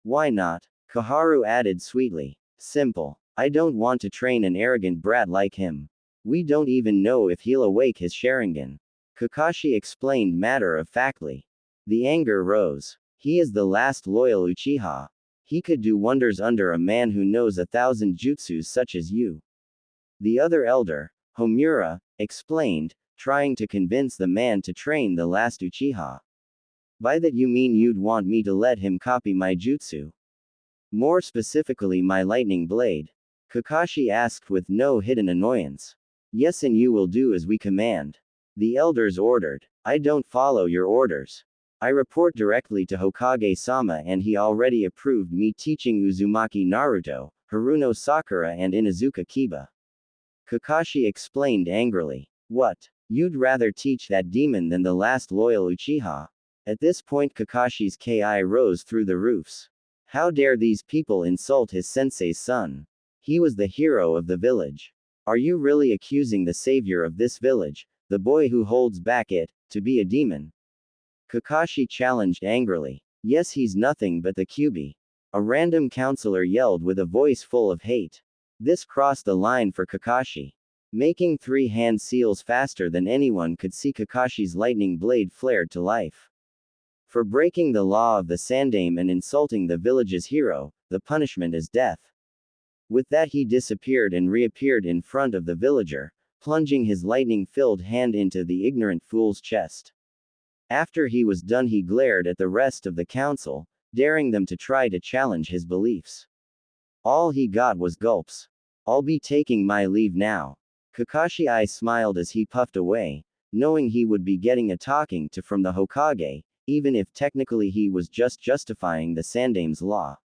Why not? Kaharu added sweetly. Simple. I don't want to train an arrogant brat like him. We don't even know if he'll awake his Sharingan. Kakashi explained matter-of-factly. The anger rose. He is the last loyal Uchiha. He could do wonders under a man who knows 1,000 jutsus such as you. The other elder, Homura, explained, trying to convince the man to train the last Uchiha. By that you mean you'd want me to let him copy my jutsu? More specifically my lightning blade? Kakashi asked with no hidden annoyance. Yes, and you will do as we command. The elders ordered. I don't follow your orders. I report directly to Hokage-sama and he already approved me teaching Uzumaki Naruto, Haruno Sakura and Inuzuka Kiba. Kakashi explained angrily. What? You'd rather teach that demon than the last loyal Uchiha? At this point Kakashi's ki rose through the roofs. How dare these people insult his sensei's son? He was the hero of the village. Are you really accusing the savior of this village, the boy who holds back it, to be a demon? Kakashi challenged angrily. Yes, he's nothing but the Kyuubi. A random counselor yelled with a voice full of hate. This crossed the line for Kakashi. Making 3 hand seals faster than anyone could see, Kakashi's lightning blade flared to life. For breaking the law of the Sandaime and insulting the village's hero, the punishment is death. With that he disappeared and reappeared in front of the villager, plunging his lightning-filled hand into the ignorant fool's chest. After he was done he glared at the rest of the council, daring them to try to challenge his beliefs. All he got was gulps. I'll be taking my leave now. Kakashi smiled as he puffed away, knowing he would be getting a talking to from the Hokage, even if technically he was just justifying the Sandaime's law.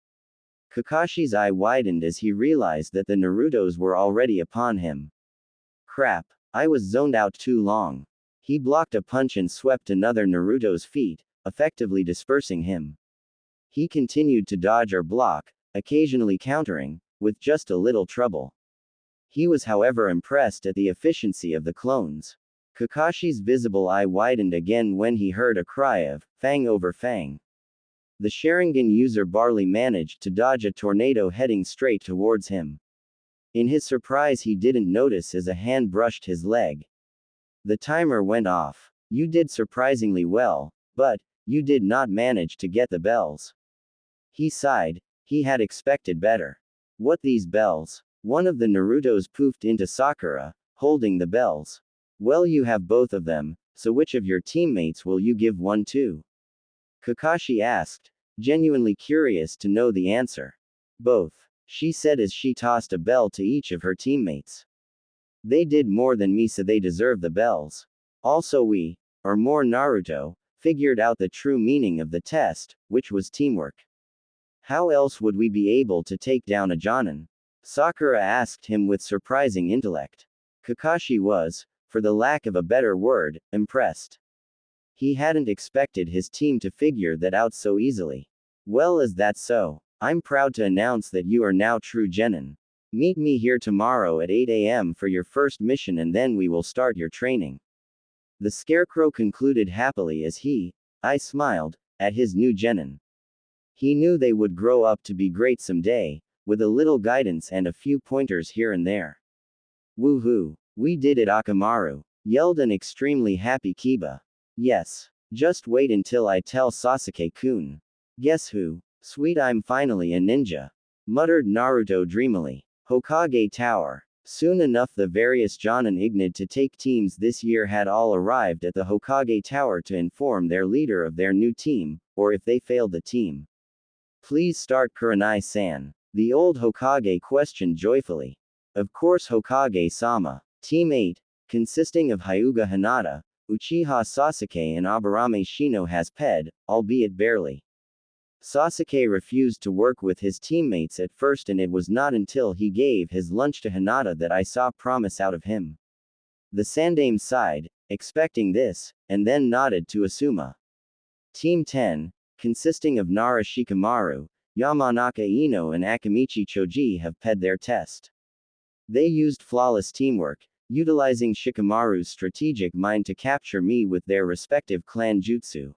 Kakashi's eye widened as he realized that the Narutos were already upon him. Crap, I was zoned out too long. He blocked a punch and swept another Naruto's feet, effectively dispersing him. He continued to dodge or block, occasionally countering, with just a little trouble. He was however impressed at the efficiency of the clones. Kakashi's visible eye widened again when he heard a cry of, "Fang over Fang." The Sharingan user barely managed to dodge a tornado heading straight towards him. In his surprise he didn't notice as a hand brushed his leg. The timer went off. You did surprisingly well, but, you did not manage to get the bells. He sighed. He had expected better. What, these bells? One of the Narutos poofed into Sakura, holding the bells. Well, you have both of them, so which of your teammates will you give one to? Kakashi asked, genuinely curious to know the answer. Both, she said as she tossed a bell to each of her teammates. They did more than me, so they deserve the bells. Also we, or more Naruto, figured out the true meaning of the test, which was teamwork. How else would we be able to take down a Jonin? Sakura asked him with surprising intellect. Kakashi was, for the lack of a better word, impressed. He hadn't expected his team to figure that out so easily. Well, is that so? I'm proud to announce that you are now true genin. Meet me here tomorrow at 8 a.m. for your first mission and then we will start your training. The Scarecrow concluded happily as I smiled, at his new genin. He knew they would grow up to be great someday, with a little guidance and a few pointers here and there. Woohoo! We did it, Akamaru, yelled an extremely happy Kiba. Yes. Just wait until I tell Sasuke-kun. Guess who? Sweet, I'm finally a ninja, muttered Naruto dreamily. Hokage Tower. Soon enough the various Jonin ignited to take teams this year had all arrived at the Hokage Tower to inform their leader of their new team, or if they failed the team. Please start, Kurenai-san. The old Hokage questioned joyfully. Of course, Hokage-sama. Team 8, consisting of Hyuga Hinata, Uchiha Sasuke and Aburame Shino has ped, albeit barely. Sasuke refused to work with his teammates at first, and it was not until he gave his lunch to Hinata that I saw promise out of him. The Sandaime sighed, expecting this, and then nodded to Asuma. Team 10, consisting of Nara Shikamaru, Yamanaka Ino and Akamichi Choji have ped their test. They used flawless teamwork, utilizing Shikamaru's strategic mind to capture me with their respective clan jutsu.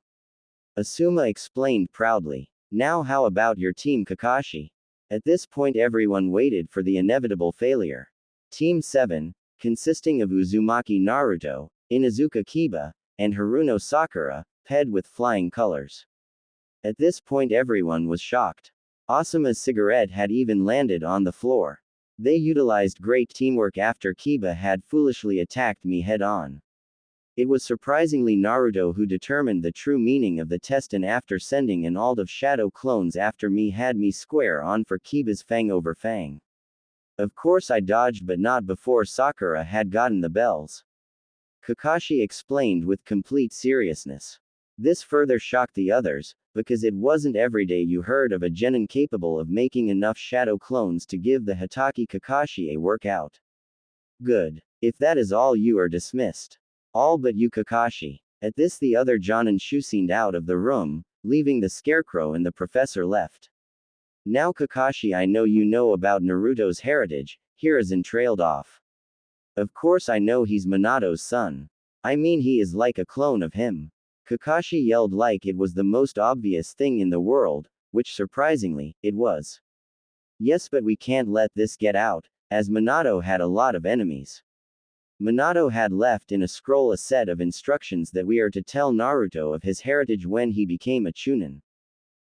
Asuma explained proudly. Now how about your team, Kakashi? At this point everyone waited for the inevitable failure. Team 7, consisting of Uzumaki Naruto, Inuzuka Kiba, and Haruno Sakura, ped with flying colors. At this point everyone was shocked. Asuma's cigarette had even landed on the floor. They utilized great teamwork after Kiba had foolishly attacked me head-on. It was surprisingly Naruto who determined the true meaning of the test, and after sending an ult of shadow clones after me had me square on for Kiba's fang over fang. Of course I dodged, but not before Sakura had gotten the bells. Kakashi explained with complete seriousness. This further shocked the others, because it wasn't every day you heard of a genin capable of making enough shadow clones to give the Hitaki Kakashi a workout. Good. If that is all, you are dismissed. All but you, Kakashi. At this the other Jonin shusiened out of the room, leaving the scarecrow and the professor left. Now Kakashi, I know you know about Naruto's heritage. Hiruzen trailed off. Of course I know he's Minato's son. I mean he is like a clone of him. Kakashi yelled like it was the most obvious thing in the world, which surprisingly, it was. Yes, but we can't let this get out, as Minato had a lot of enemies. Minato had left in a scroll a set of instructions that we are to tell Naruto of his heritage when he became a Chunin.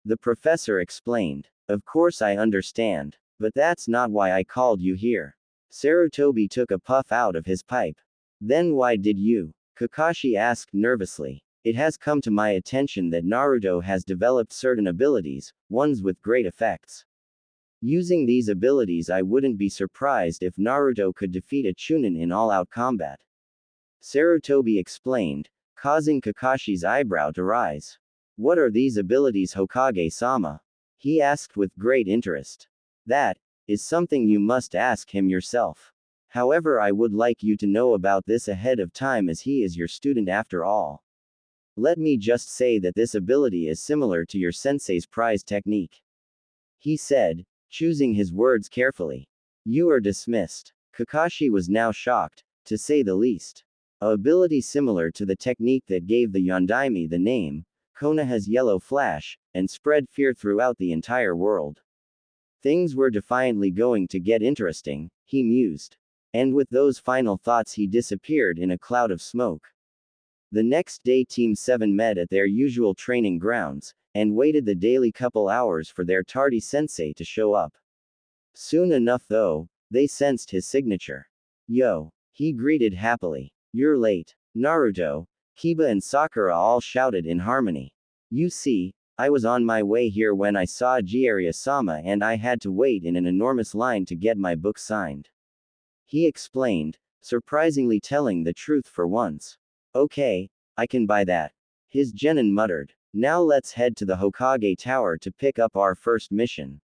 The professor explained. Of course I understand, but that's not why I called you here. Sarutobi took a puff out of his pipe. Then why did you? Kakashi asked nervously. It has come to my attention that Naruto has developed certain abilities, ones with great effects. Using these abilities, I wouldn't be surprised if Naruto could defeat a Chunin in all-out combat. Sarutobi explained, causing Kakashi's eyebrow to rise. What are these abilities, Hokage-sama? He asked with great interest. That is something you must ask him yourself. However, I would like you to know about this ahead of time, as he is your student after all. Let me just say that this ability is similar to your sensei's prize technique. He said, choosing his words carefully. You are dismissed. Kakashi was now shocked, to say the least. A ability similar to the technique that gave the Yondaime the name, Konoha's Yellow Flash, and spread fear throughout the entire world. Things were defiantly going to get interesting, he mused. And with those final thoughts he disappeared in a cloud of smoke. The next day Team 7 met at their usual training grounds, and waited the daily couple hours for their tardy sensei to show up. Soon enough though, they sensed his signature. Yo! He greeted happily. You're late. Naruto, Kiba and Sakura all shouted in harmony. You see, I was on my way here when I saw Jiraiya-sama and I had to wait in an enormous line to get my book signed. He explained, surprisingly telling the truth for once. Okay, I can buy that. His genin muttered. Now let's head to the Hokage Tower to pick up our first mission.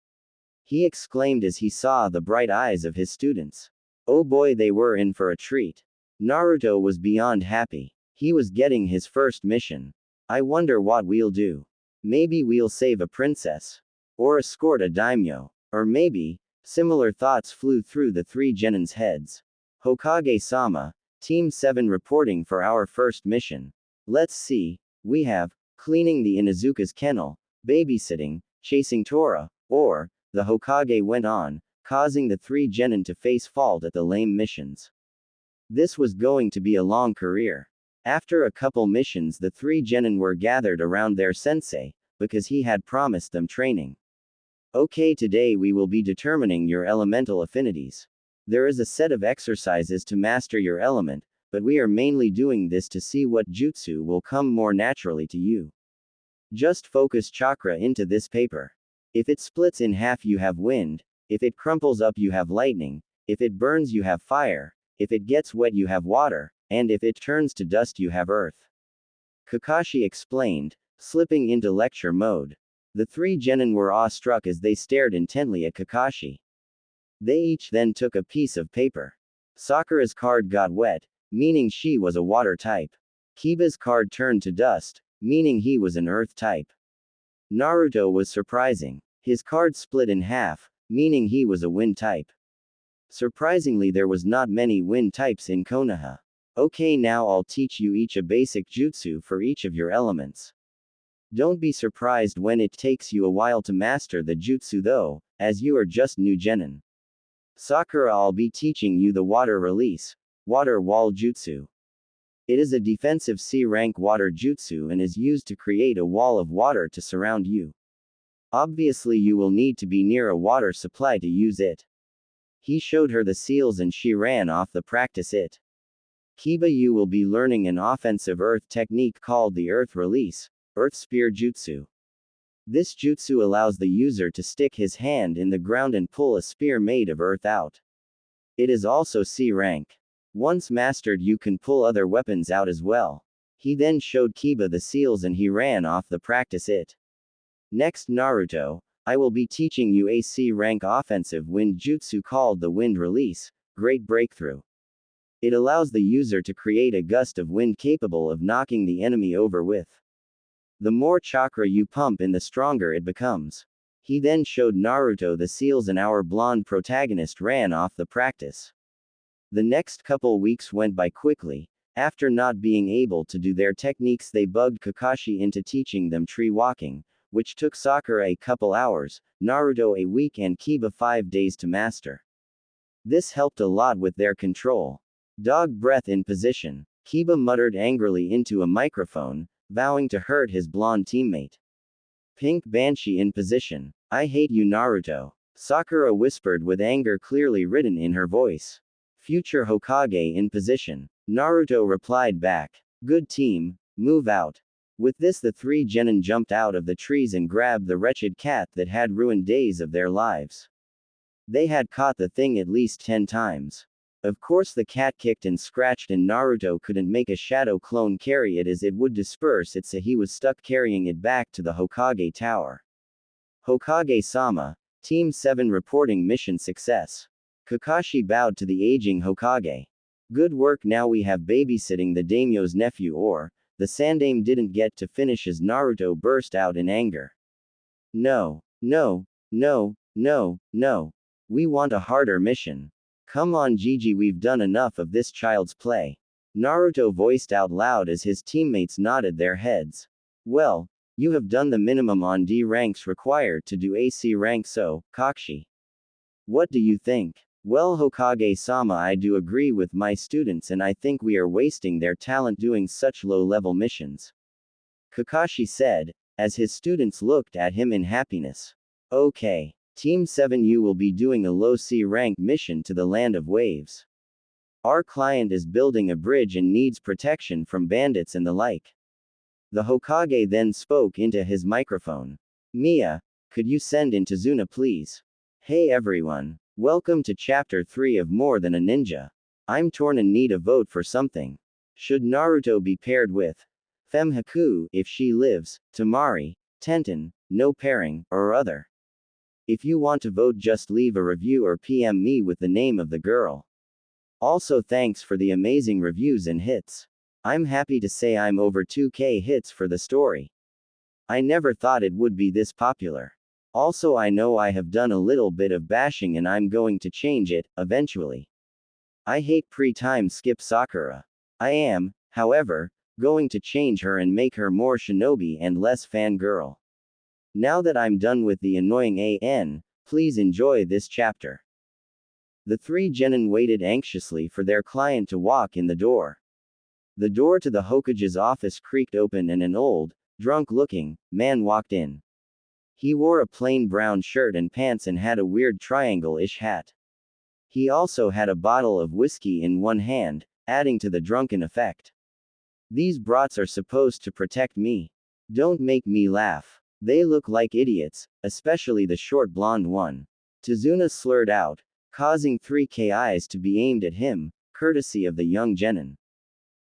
He exclaimed as he saw the bright eyes of his students. Oh boy, they were in for a treat. Naruto was beyond happy. He was getting his first mission. I wonder what we'll do. Maybe we'll save a princess. Or escort a daimyo. Or maybe, similar thoughts flew through the three genins' heads. Hokage-sama, Team 7 reporting for our first mission. Let's see, we have, cleaning the Inuzuka's kennel, babysitting, chasing Tora, or, the Hokage went on, causing the three genin to face fault at the lame missions. This was going to be a long career. After a couple missions the three genin were gathered around their sensei, because he had promised them training. Okay, today we will be determining your elemental affinities. There is a set of exercises to master your element, but we are mainly doing this to see what jutsu will come more naturally to you. Just focus chakra into this paper. If it splits in half you have wind, if it crumples up you have lightning, if it burns you have fire, if it gets wet you have water, and if it turns to dust you have earth. Kakashi explained, slipping into lecture mode. The three genin were awestruck as they stared intently at Kakashi. They each then took a piece of paper. Sakura's card got wet, meaning she was a water type. Kiba's card turned to dust, meaning he was an earth type. Naruto was surprising. His card split in half, meaning he was a wind type. Surprisingly, there was not many wind types in Konoha. Okay, now I'll teach you each a basic jutsu for each of your elements. Don't be surprised when it takes you a while to master the jutsu though, as you are just new genin. Sakura, I'll be teaching you the water release, Water Wall Jutsu. It is a defensive C-rank water jutsu and is used to create a wall of water to surround you. Obviously you will need to be near a water supply to use it. He showed her the seals and she ran off to practice it. Kiba, you will be learning an offensive earth technique called the Earth Release, Earth Spear Jutsu. This jutsu allows the user to stick his hand in the ground and pull a spear made of earth out. It is also C rank. Once mastered, you can pull other weapons out as well. He then showed Kiba the seals and he ran off to practice it. Next, Naruto, I will be teaching you a C rank offensive wind jutsu called the Wind Release, Great Breakthrough. It allows the user to create a gust of wind capable of knocking the enemy over with. The more chakra you pump in, the stronger it becomes. He then showed Naruto the seals and our blonde protagonist ran off the practice. The next couple weeks went by quickly. After not being able to do their techniques, they bugged Kakashi into teaching them tree walking, which took Sakura a couple hours, Naruto a week and Kiba 5 days to master. This helped a lot with their control. Dog breath in position. Kiba muttered angrily into a microphone, vowing to hurt his blonde teammate. Pink Banshee in position. I hate you, Naruto. Sakura whispered with anger clearly written in her voice. Future Hokage in position. Naruto replied back. Good team, move out. With this, the three genin jumped out of the trees and grabbed the wretched cat that had ruined days of their lives. They had caught the thing at least 10 times. Of course, the cat kicked and scratched and Naruto couldn't make a shadow clone carry it as it would disperse it, so he was stuck carrying it back to the Hokage tower. Hokage-sama, Team 7 reporting mission success. Kakashi bowed to the aging Hokage. Good work, now we have babysitting the daimyo's nephew, or the Sandaime didn't get to finish as Naruto burst out in anger. No, no, no, no, no. We want a harder mission. Come on Gigi, we've done enough of this child's play. Naruto voiced out loud as his teammates nodded their heads. Well, you have done the minimum on D ranks required to do AC rank, so, Kakashi. What do you think? Well, Hokage-sama, I do agree with my students and I think we are wasting their talent doing such low-level missions. Kakashi said, as his students looked at him in happiness. Okay. Team 7, you will be doing a low C rank mission to the Land of Waves. Our client is building a bridge and needs protection from bandits and the like. The Hokage then spoke into his microphone. Mia, could you send in Tazuna please? Hey everyone. Welcome to Chapter 3 of More Than a Ninja. I'm torn and need a vote for something. Should Naruto be paired with Femme Haku if she lives, Tamari, Tenten, no pairing, or other? If you want to vote, just leave a review or PM me with the name of the girl. Also, thanks for the amazing reviews and hits. I'm happy to say I'm over 2k hits for the story. I never thought it would be this popular. Also, I know I have done a little bit of bashing and I'm going to change it, eventually. I hate pre-time skip Sakura. I am, however, going to change her and make her more shinobi and less fangirl. Now that I'm done with the annoying AN, please enjoy this chapter. The three genin waited anxiously for their client to walk in the door. The door to the Hokage's office creaked open and an old, drunk-looking man walked in. He wore a plain brown shirt and pants and had a weird triangle-ish hat. He also had a bottle of whiskey in one hand, adding to the drunken effect. These brats are supposed to protect me. Don't make me laugh. They look like idiots, especially the short blonde one. Tazuna slurred out, causing 3 KIs to be aimed at him, courtesy of the young genin.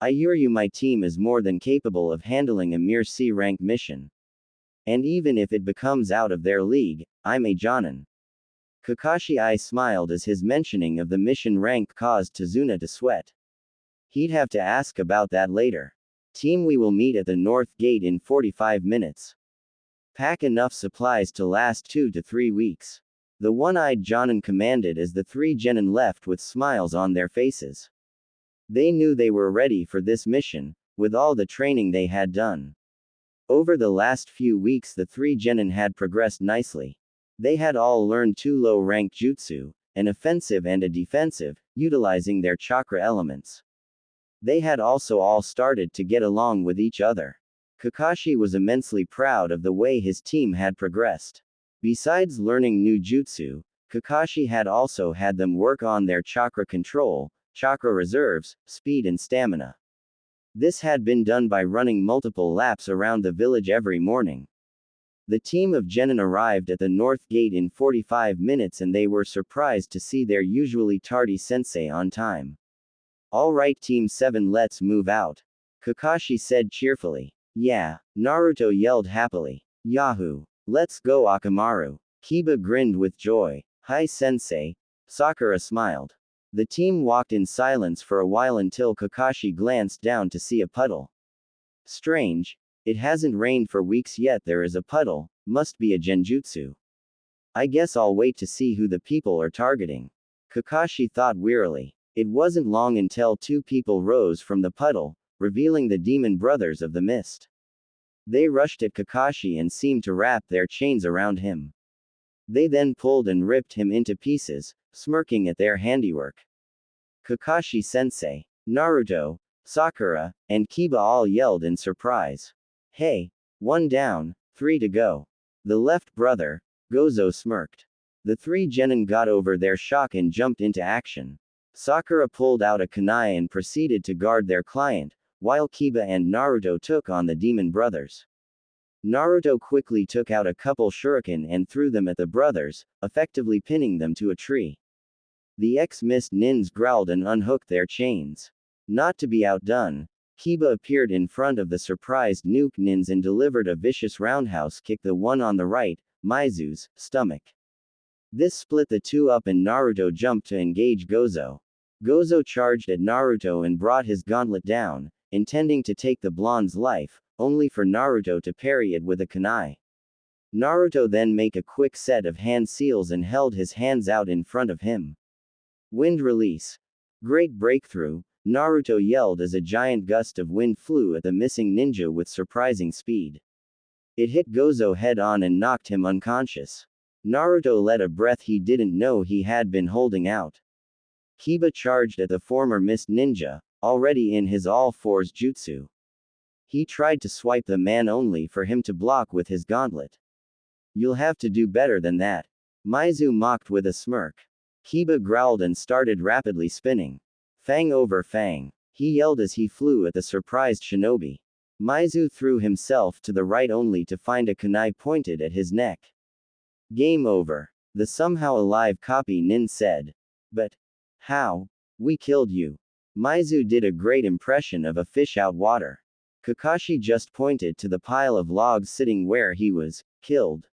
I assure you my team is more than capable of handling a mere C-rank mission. And even if it becomes out of their league, I'm a jonin. Kakashi I smiled as his mentioning of the mission rank caused Tazuna to sweat. He'd have to ask about that later. Team, we will meet at the North Gate in 45 minutes. Pack enough supplies to last 2 to 3 weeks. The one-eyed jonin commanded as the three genin left with smiles on their faces. They knew they were ready for this mission, with all the training they had done. Over the last few weeks the three genin had progressed nicely. They had all learned 2 low-ranked jutsu, an offensive and a defensive, utilizing their chakra elements. They had also all started to get along with each other. Kakashi was immensely proud of the way his team had progressed. Besides learning new jutsu, Kakashi had also had them work on their chakra control, chakra reserves, speed and stamina. This had been done by running multiple laps around the village every morning. The team of genin arrived at the north gate in 45 minutes and they were surprised to see their usually tardy sensei on time. "Alright Team 7, let's move out," Kakashi said cheerfully. "Yeah," Naruto yelled happily. "Yahoo! Let's go Akamaru." Kiba grinned with joy. "Hi sensei." Sakura smiled. The team walked in silence for a while until Kakashi glanced down to see a puddle. "Strange. It hasn't rained for weeks yet there is a puddle, must be a genjutsu. I guess I'll wait to see who the people are targeting." Kakashi thought wearily. It wasn't long until two people rose from the puddle, revealing the demon brothers of the mist. They rushed at Kakashi and seemed to wrap their chains around him. They then pulled and ripped him into pieces, smirking at their handiwork. "Kakashi-sensei, Naruto, Sakura, and Kiba all yelled in surprise. Hey! 1 down, 3 to go." The left brother, Gozo, smirked. The three genin got over their shock and jumped into action. Sakura pulled out a kunai and proceeded to guard their client, while Kiba and Naruto took on the demon brothers. Naruto quickly took out a couple shuriken and threw them at the brothers, effectively pinning them to a tree. The ex-mist nins growled and unhooked their chains. Not to be outdone, Kiba appeared in front of the surprised nuke nins and delivered a vicious roundhouse kick the one on the right, Mizu's, stomach. This split the two up and Naruto jumped to engage Gozo. Gozo charged at Naruto and brought his gauntlet down, intending to take the blonde's life, only for Naruto to parry it with a kunai. Naruto then made a quick set of hand seals and held his hands out in front of him. Wind release. Great breakthrough, Naruto yelled as a giant gust of wind flew at the missing ninja with surprising speed. It hit Gozo head on and knocked him unconscious. Naruto let a breath he didn't know he had been holding out. Kiba charged at the former mist ninja, already in his all-fours jutsu. He tried to swipe the man only for him to block with his gauntlet. "You'll have to do better than that," Mizu mocked with a smirk. Kiba growled and started rapidly spinning. "Fang over fang," he yelled as he flew at the surprised shinobi. Mizu threw himself to the right only to find a kunai pointed at his neck. "Game over," the somehow alive copy nin said. "But how? We killed you." Mizu did a great impression of a fish out water. Kakashi just pointed to the pile of logs sitting where he was killed.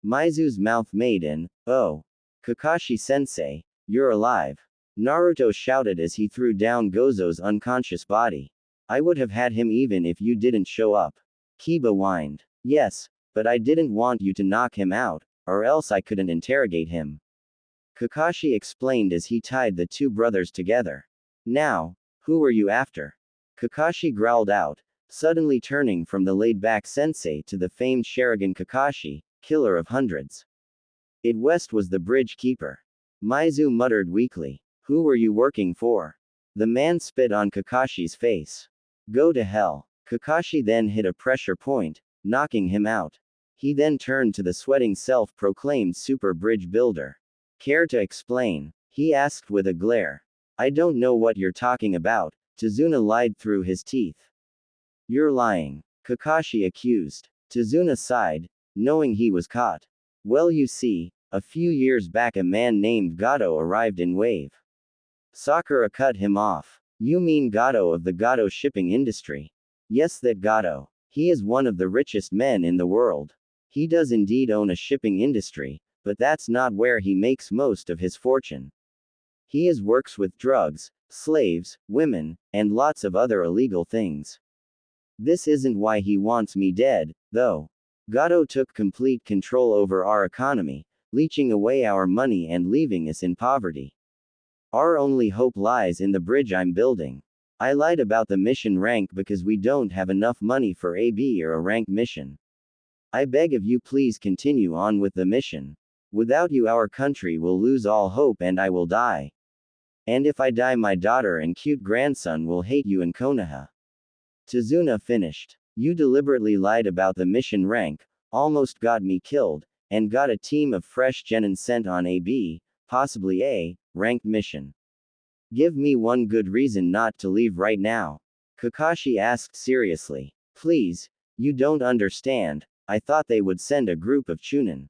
Mizu's mouth made an, "Oh. Kakashi-sensei, you're alive." Naruto shouted as he threw down Gozo's unconscious body. "I would have had him even if you didn't show up." Kiba whined. "Yes, but I didn't want you to knock him out, or else I couldn't interrogate him." Kakashi explained as he tied the two brothers together. "Now, who were you after?" Kakashi growled out, suddenly turning from the laid-back sensei to the famed Sharingan Kakashi, killer of hundreds. "It West was the bridge keeper." Mizu muttered weakly. "Who were you working for?" The man spit on Kakashi's face. "Go to hell." Kakashi then hit a pressure point, knocking him out. He then turned to the sweating self-proclaimed super bridge builder. "Care to explain?" he asked with a glare. "I don't know what you're talking about," Tazuna lied through his teeth. "You're lying," Kakashi accused. Tazuna sighed, knowing he was caught. "Well, you see, a few years back a man named Gato arrived in Wave." Sakura cut him off. "You mean Gato of the Gato shipping industry?" "Yes, that Gato. He is one of the richest men in the world. He does indeed own a shipping industry, but that's not where he makes most of his fortune. He works with drugs, slaves, women, and lots of other illegal things. This isn't why he wants me dead, though. Gato took complete control over our economy, leeching away our money and leaving us in poverty. Our only hope lies in the bridge I'm building. I lied about the mission rank because we don't have enough money for a B or a rank mission. I beg of you please continue on with the mission." Without you our country will lose all hope and I will die. And if I die my daughter and cute grandson will hate you in Konoha. Tazuna finished. You deliberately lied about the mission rank, almost got me killed, and got a team of fresh genin sent on a B, possibly A, ranked mission. Give me one good reason not to leave right now. Kakashi asked seriously. Please, you don't understand, I thought they would send a group of Chunin.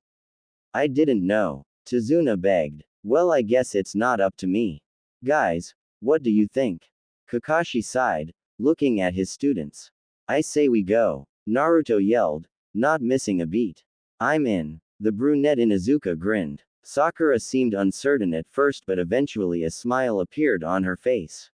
I didn't know. Tazuna begged. Well, I guess it's not up to me. Guys, what do you think? Kakashi sighed, looking at his students. I say we go. Naruto yelled, not missing a beat. I'm in. The brunette Inuzuka grinned. Sakura seemed uncertain at first but eventually a smile appeared on her face.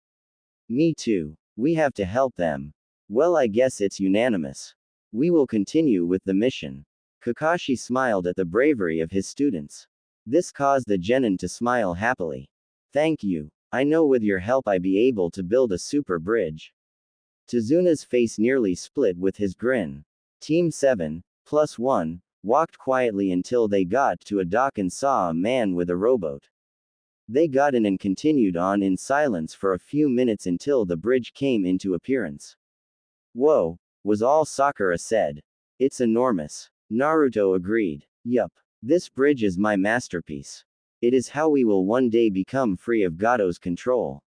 Me too. We have to help them. Well, I guess it's unanimous. We will continue with the mission. Kakashi smiled at the bravery of his students. This caused the genin to smile happily. Thank you. I know with your help I be able to build a super bridge. Tazuna's face nearly split with his grin. Team 7+1 walked quietly until they got to a dock and saw a man with a rowboat. They got in and continued on in silence for a few minutes until the bridge came into appearance. Whoa, was all Sakura said. It's enormous. Naruto agreed. Yup. This bridge is my masterpiece. It is how we will one day become free of Gato's control.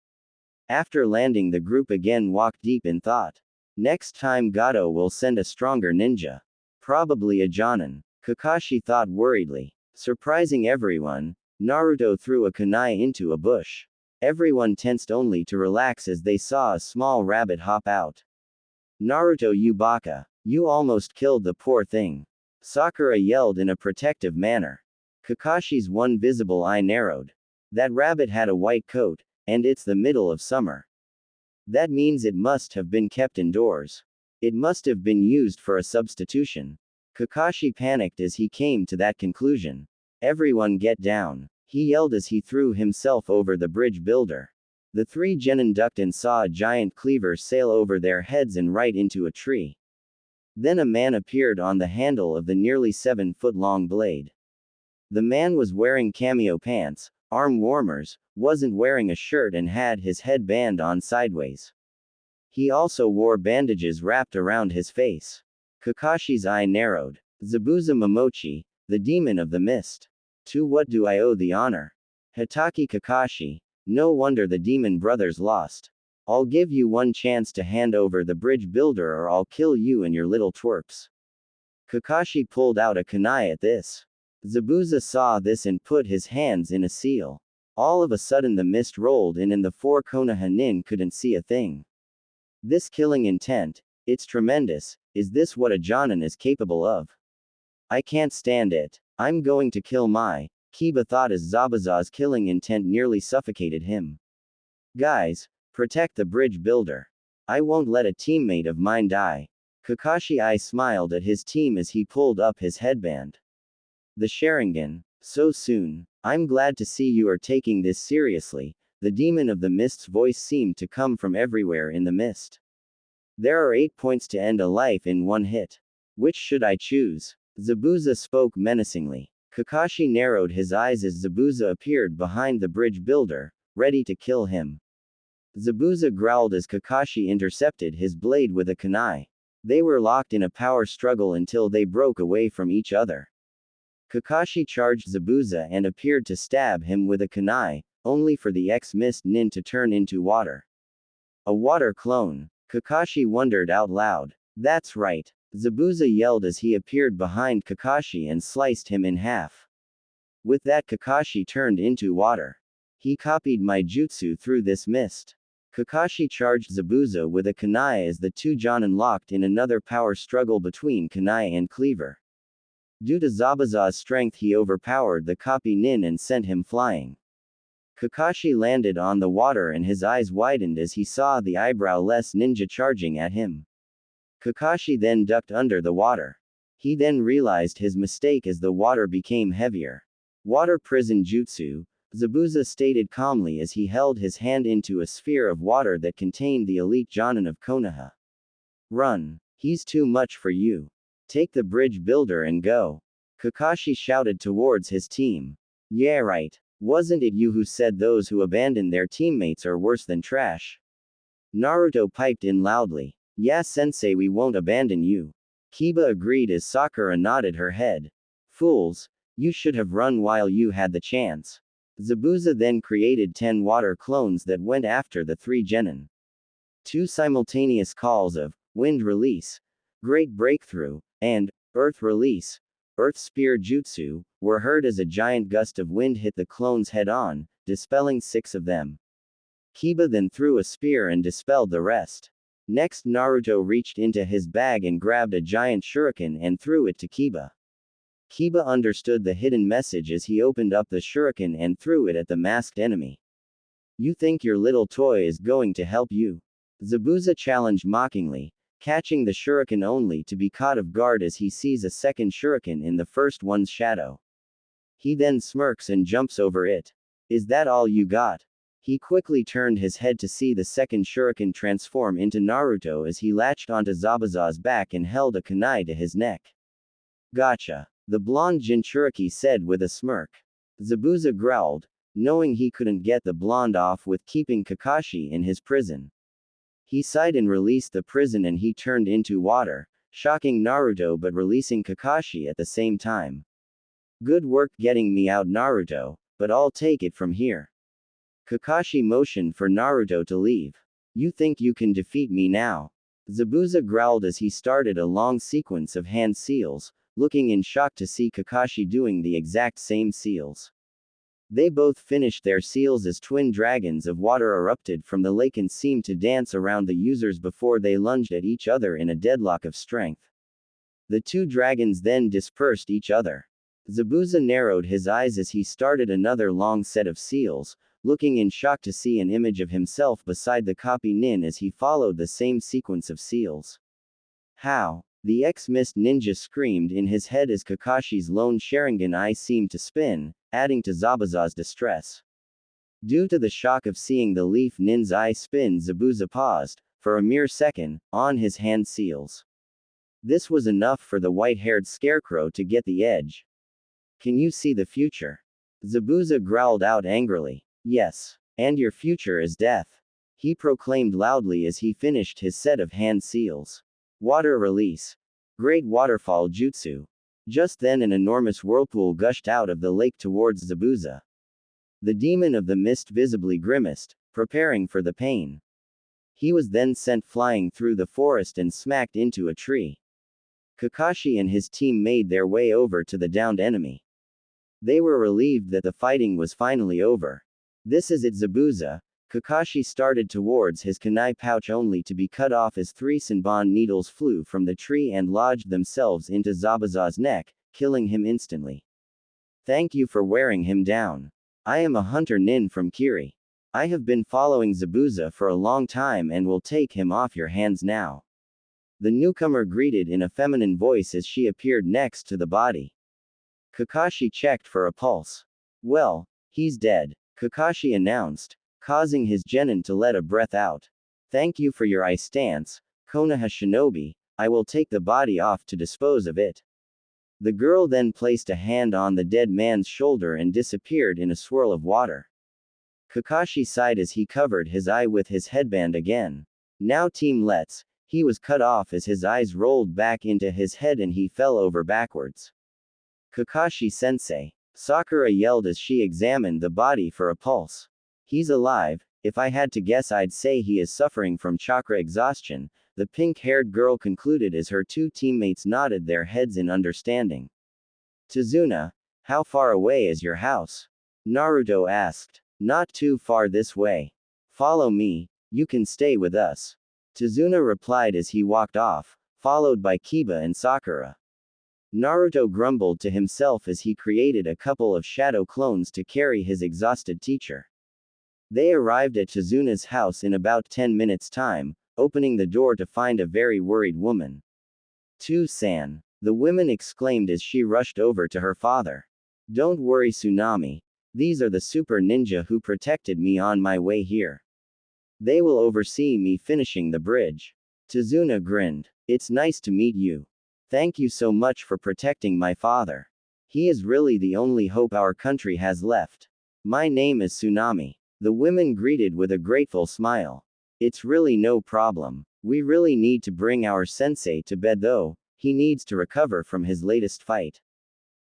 After landing, the group again walked deep in thought. Next time Gato will send a stronger ninja. Probably a Jonin. Kakashi thought worriedly. Surprising everyone, Naruto threw a kunai into a bush. Everyone tensed only to relax as they saw a small rabbit hop out. Naruto, you baka. You almost killed the poor thing. Sakura yelled in a protective manner. Kakashi's one visible eye narrowed. That rabbit had a white coat, and it's the middle of summer. That means it must have been kept indoors. It must have been used for a substitution. Kakashi panicked as he came to that conclusion. Everyone get down, he yelled as he threw himself over the bridge builder. The three genin ducked and saw a giant cleaver sail over their heads and right into a tree. Then a man appeared on the handle of the nearly 7-foot-long blade. The man was wearing cameo pants, arm warmers, wasn't wearing a shirt and had his headband on sideways. He also wore bandages wrapped around his face. Kakashi's eye narrowed. Zabuza Momochi, the demon of the mist. To what do I owe the honor? Hitaki Kakashi, no wonder the demon brothers lost. I'll give you one chance to hand over the bridge builder or I'll kill you and your little twerps. Kakashi pulled out a kunai at this. Zabuza saw this and put his hands in a seal. All of a sudden the mist rolled in and the four Konoha nin couldn't see a thing. This killing intent, it's tremendous. Is this what a Jonin is capable of? I can't stand it. I'm going to kill my. Kiba thought as Zabuza's killing intent nearly suffocated him. Guys, protect the bridge builder. I won't let a teammate of mine die. Kakashi I smiled at his team as he pulled up his headband. The Sharingan. So soon. I'm glad to see you are taking this seriously. The demon of the mist's voice seemed to come from everywhere in the mist. There are 8 points to end a life in one hit. Which should I choose? Zabuza spoke menacingly. Kakashi narrowed his eyes as Zabuza appeared behind the bridge builder, ready to kill him. Zabuza growled as Kakashi intercepted his blade with a kunai. They were locked in a power struggle until they broke away from each other. Kakashi charged Zabuza and appeared to stab him with a kunai, only for the ex-mist nin to turn into water. A water clone. Kakashi wondered out loud. That's right. Zabuza yelled as he appeared behind Kakashi and sliced him in half. With that, Kakashi turned into water. He copied my jutsu through this mist. Kakashi charged Zabuza with a kunai as the two Jonin locked in another power struggle between kunai and cleaver. Due to Zabuza's strength, he overpowered the copy nin and sent him flying. Kakashi landed on the water and his eyes widened as he saw the eyebrow-less ninja charging at him. Kakashi then ducked under the water. He then realized his mistake as the water became heavier. Water prison jutsu, Zabuza stated calmly as he held his hand into a sphere of water that contained the elite Jonin of Konoha. Run. He's too much for you. Take the bridge builder and go. Kakashi shouted towards his team. Yeah, right. Wasn't it you who said those who abandon their teammates are worse than trash? Naruto piped in loudly. Yeah, sensei, we won't abandon you. Kiba agreed as Sakura nodded her head. Fools, you should have run while you had the chance. Zabuza then created 10 water clones that went after the 3 genin. 2 simultaneous calls of Wind Release, Great Breakthrough, and Earth Release, Earth Spear Jutsu, were heard as a giant gust of wind hit the clones head-on, dispelling 6 of them. Kiba then threw a spear and dispelled the rest. Next, Naruto reached into his bag and grabbed a giant shuriken and threw it to Kiba. Kiba understood the hidden message as he opened up the shuriken and threw it at the masked enemy. You think your little toy is going to help you? Zabuza challenged mockingly, catching the shuriken only to be caught off guard as he sees a second shuriken in the first one's shadow. He then smirks and jumps over it. Is that all you got? He quickly turned his head to see the second shuriken transform into Naruto as he latched onto Zabuza's back and held a kunai to his neck. Gotcha, the blonde Jinchuriki said with a smirk. Zabuza growled, knowing he couldn't get the blonde off with keeping Kakashi in his prison. He sighed and released the prison and he turned into water, shocking Naruto but releasing Kakashi at the same time. Good work getting me out, Naruto, but I'll take it from here. Kakashi motioned for Naruto to leave. You think you can defeat me now? Zabuza growled as he started a long sequence of hand seals, looking in shock to see Kakashi doing the exact same seals. They both finished their seals as twin dragons of water erupted from the lake and seemed to dance around the users before they lunged at each other in a deadlock of strength. The 2 dragons then dispersed each other. Zabuza narrowed his eyes as he started another long set of seals, looking in shock to see an image of himself beside the copy nin as he followed the same sequence of seals. How? The ex-mist ninja screamed in his head as Kakashi's lone Sharingan eye seemed to spin, adding to Zabuza's distress. Due to the shock of seeing the leaf nin's eye spin, Zabuza paused, for a mere second, on his hand seals. This was enough for the white-haired scarecrow to get the edge. Can you see the future? Zabuza growled out angrily. Yes. And your future is death. He proclaimed loudly as he finished his set of hand seals. Water Release. Great Waterfall Jutsu. Just then an enormous whirlpool gushed out of the lake towards Zabuza. The demon of the mist visibly grimaced, preparing for the pain. He was then sent flying through the forest and smacked into a tree. Kakashi and his team made their way over to the downed enemy. They were relieved that the fighting was finally over. This is it, Zabuza. Kakashi started towards his kunai pouch only to be cut off as 3 Senbon needles flew from the tree and lodged themselves into Zabuza's neck, killing him instantly. Thank you for wearing him down. I am a hunter nin from Kiri. I have been following Zabuza for a long time and will take him off your hands now. The newcomer greeted in a feminine voice as she appeared next to the body. Kakashi checked for a pulse. Well, he's dead, Kakashi announced, causing his genin to let a breath out. Thank you for your ice stance, Konoha Shinobi, I will take the body off to dispose of it. The girl then placed a hand on the dead man's shoulder and disappeared in a swirl of water. Kakashi sighed as he covered his eye with his headband again. Now Team Let's, he was cut off as his eyes rolled back into his head and he fell over backwards. Kakashi-sensei, Sakura yelled as she examined the body for a pulse. He's alive. If I had to guess, I'd say he is suffering from chakra exhaustion, the pink-haired girl concluded as her 2 teammates nodded their heads in understanding. Tazuna, how far away is your house? Naruto asked. Not too far this way. Follow me, you can stay with us. Tazuna replied as he walked off, followed by Kiba and Sakura. Naruto grumbled to himself as he created a couple of shadow clones to carry his exhausted teacher. They arrived at Tazuna's house in about 10 minutes' time, opening the door to find a very worried woman. "Tu-san," the woman exclaimed as she rushed over to her father. "Don't worry, Tsunami. These are the super ninja who protected me on my way here. They will oversee me finishing the bridge." Tazuna grinned. "It's nice to meet you. Thank you so much for protecting my father." He is really the only hope our country has left. My name is Tsunami. The women greeted with a grateful smile. It's really no problem. We really need to bring our sensei to bed though, he needs to recover from his latest fight.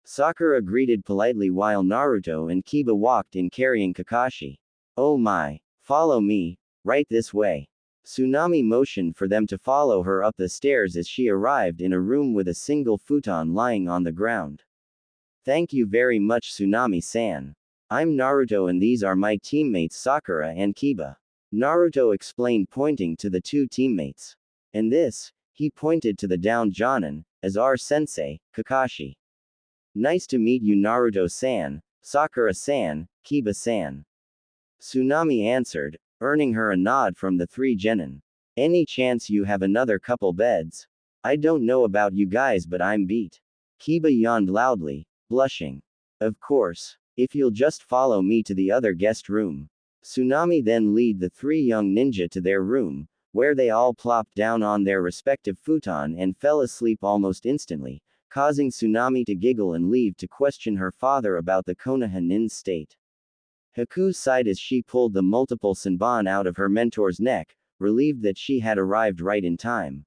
Sakura greeted politely while Naruto and Kiba walked in carrying Kakashi. Oh my. Follow me, right this way. Tsunami motioned for them to follow her up the stairs as she arrived in a room with a single futon lying on the ground. Thank you very much Tsunami-san. I'm Naruto and these are my teammates Sakura and Kiba. Naruto explained pointing to the two teammates. And this, he pointed to the downed Jonin, as our sensei, Kakashi. Nice to meet you Naruto-san, Sakura-san, Kiba-san. Tsunami answered, earning her a nod from the three genin. Any chance you have another couple beds? I don't know about you guys but I'm beat. Kiba yawned loudly, blushing. Of course. If you'll just follow me to the other guest room. Tsunami then lead the three young ninja to their room, where they all plopped down on their respective futon and fell asleep almost instantly, causing Tsunami to giggle and leave to question her father about the Konoha nin's state. Haku sighed as she pulled the multiple senbon out of her mentor's neck, relieved that she had arrived right in time.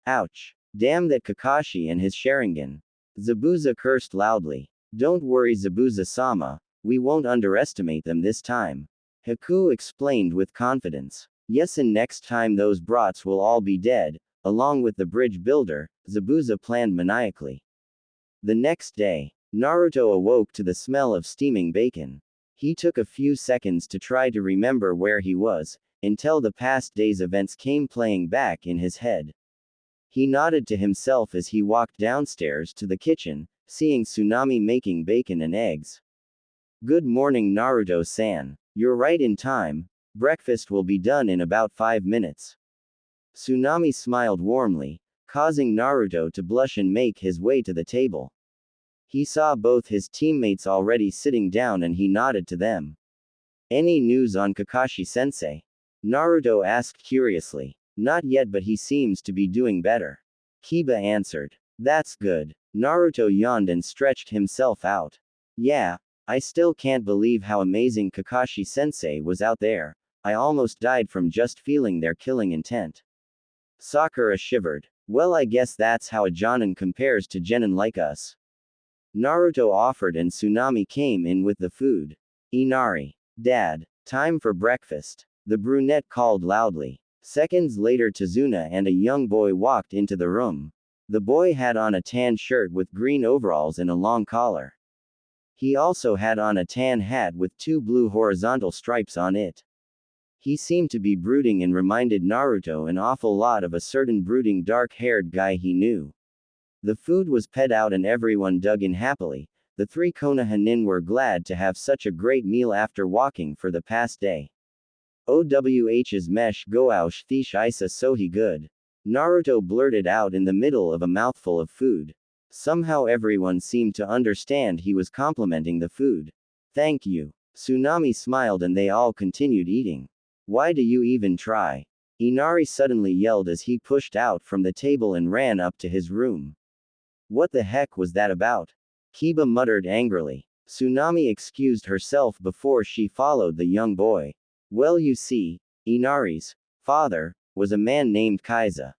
Ouch. Damn that Kakashi and his Sharingan. Zabuza cursed loudly. Don't worry Zabuza-sama, we won't underestimate them this time. Haku explained with confidence. Yes and next time those brats will all be dead, along with the bridge builder, Zabuza planned maniacally. The next day, Naruto awoke to the smell of steaming bacon. He took a few seconds to try to remember where he was, until the past day's events came playing back in his head. He nodded to himself as he walked downstairs to the kitchen, seeing Tsunami making bacon and eggs. Good morning Naruto-san. You're right in time. Breakfast will be done in about 5 minutes. Tsunami smiled warmly, causing Naruto to blush and make his way to the table. He saw both his teammates already sitting down and he nodded to them. Any news on Kakashi-sensei? Naruto asked curiously. Not yet but he seems to be doing better. Kiba answered. That's good. Naruto yawned and stretched himself out. Yeah, I still can't believe how amazing Kakashi-sensei was out there. I almost died from just feeling their killing intent. Sakura shivered. Well I guess that's how a Jonin compares to genin like us. Naruto offered and Tsunami came in with the food. Inari. Dad. Time for breakfast. The brunette called loudly. Seconds later Tazuna and a young boy walked into the room. The boy had on a tan shirt with green overalls and a long collar. He also had on a tan hat with 2 blue horizontal stripes on it. He seemed to be brooding and reminded Naruto an awful lot of a certain brooding dark-haired guy he knew. The food was put out and everyone dug in happily. The 3 Konoha nin were glad to have such a great meal after walking for the past day. OWH's mesh goaush thish isa sohi good. Naruto blurted out in the middle of a mouthful of food. Somehow everyone seemed to understand he was complimenting the food. Thank you. Tsunami smiled and they all continued eating. Why do you even try? Inari suddenly yelled as he pushed out from the table and ran up to his room. What the heck was that about? Kiba muttered angrily. Tsunami excused herself before she followed the young boy. Well you see, Inari's father was a man named Kaiza.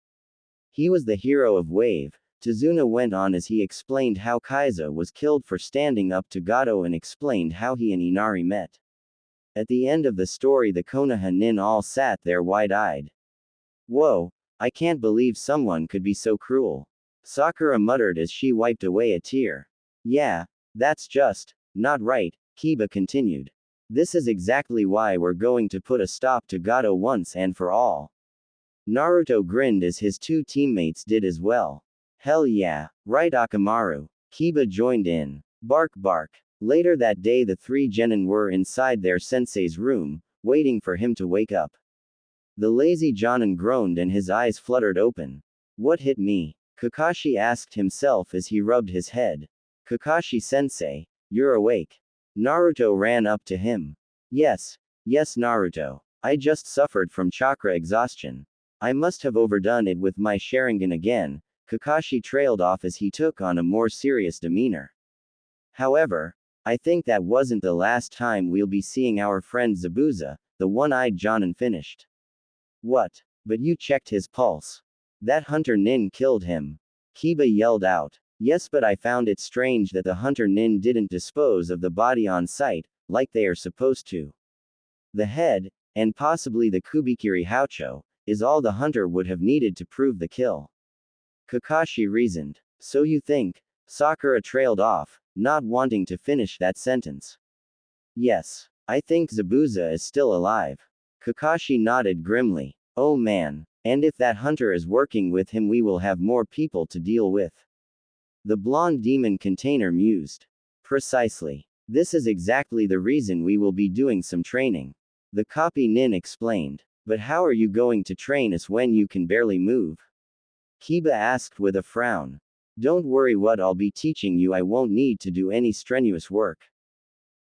He was the hero of Wave. Tazuna went on as he explained how Kaiza was killed for standing up to Gato and explained how he and Inari met. At the end of the story the Konoha nin all sat there wide-eyed. Whoa, I can't believe someone could be so cruel. Sakura muttered as she wiped away a tear. Yeah, that's just not right, Kiba continued. This is exactly why we're going to put a stop to Gato once and for all. Naruto grinned as his 2 teammates did as well. Hell yeah, right Akamaru. Kiba joined in. Bark bark. Later that day the 3 genin were inside their sensei's room, waiting for him to wake up. The lazy Jonin groaned and his eyes fluttered open. What hit me? Kakashi asked himself as he rubbed his head. Kakashi-sensei, you're awake. Naruto ran up to him. Yes Naruto. I just suffered from chakra exhaustion. I must have overdone it with my Sharingan again. Kakashi trailed off as he took on a more serious demeanor. However, I think that wasn't the last time we'll be seeing our friend Zabuza, the one-eyed Jonin finished. What? But you checked his pulse. That hunter nin killed him. Kiba yelled out. Yes, but I found it strange that the hunter nin didn't dispose of the body on site, like they are supposed to. The head, and possibly the Kubikiri Haucho, is all the hunter would have needed to prove the kill. Kakashi reasoned. So you think? Sakura trailed off, not wanting to finish that sentence. Yes. I think Zabuza is still alive. Kakashi nodded grimly. Oh man. And if that hunter is working with him, we will have more people to deal with. The blonde demon container mused. Precisely. This is exactly the reason we will be doing some training. The copy nin explained. But how are you going to train us when you can barely move? Kiba asked with a frown. Don't worry, what I'll be teaching you, I won't need to do any strenuous work.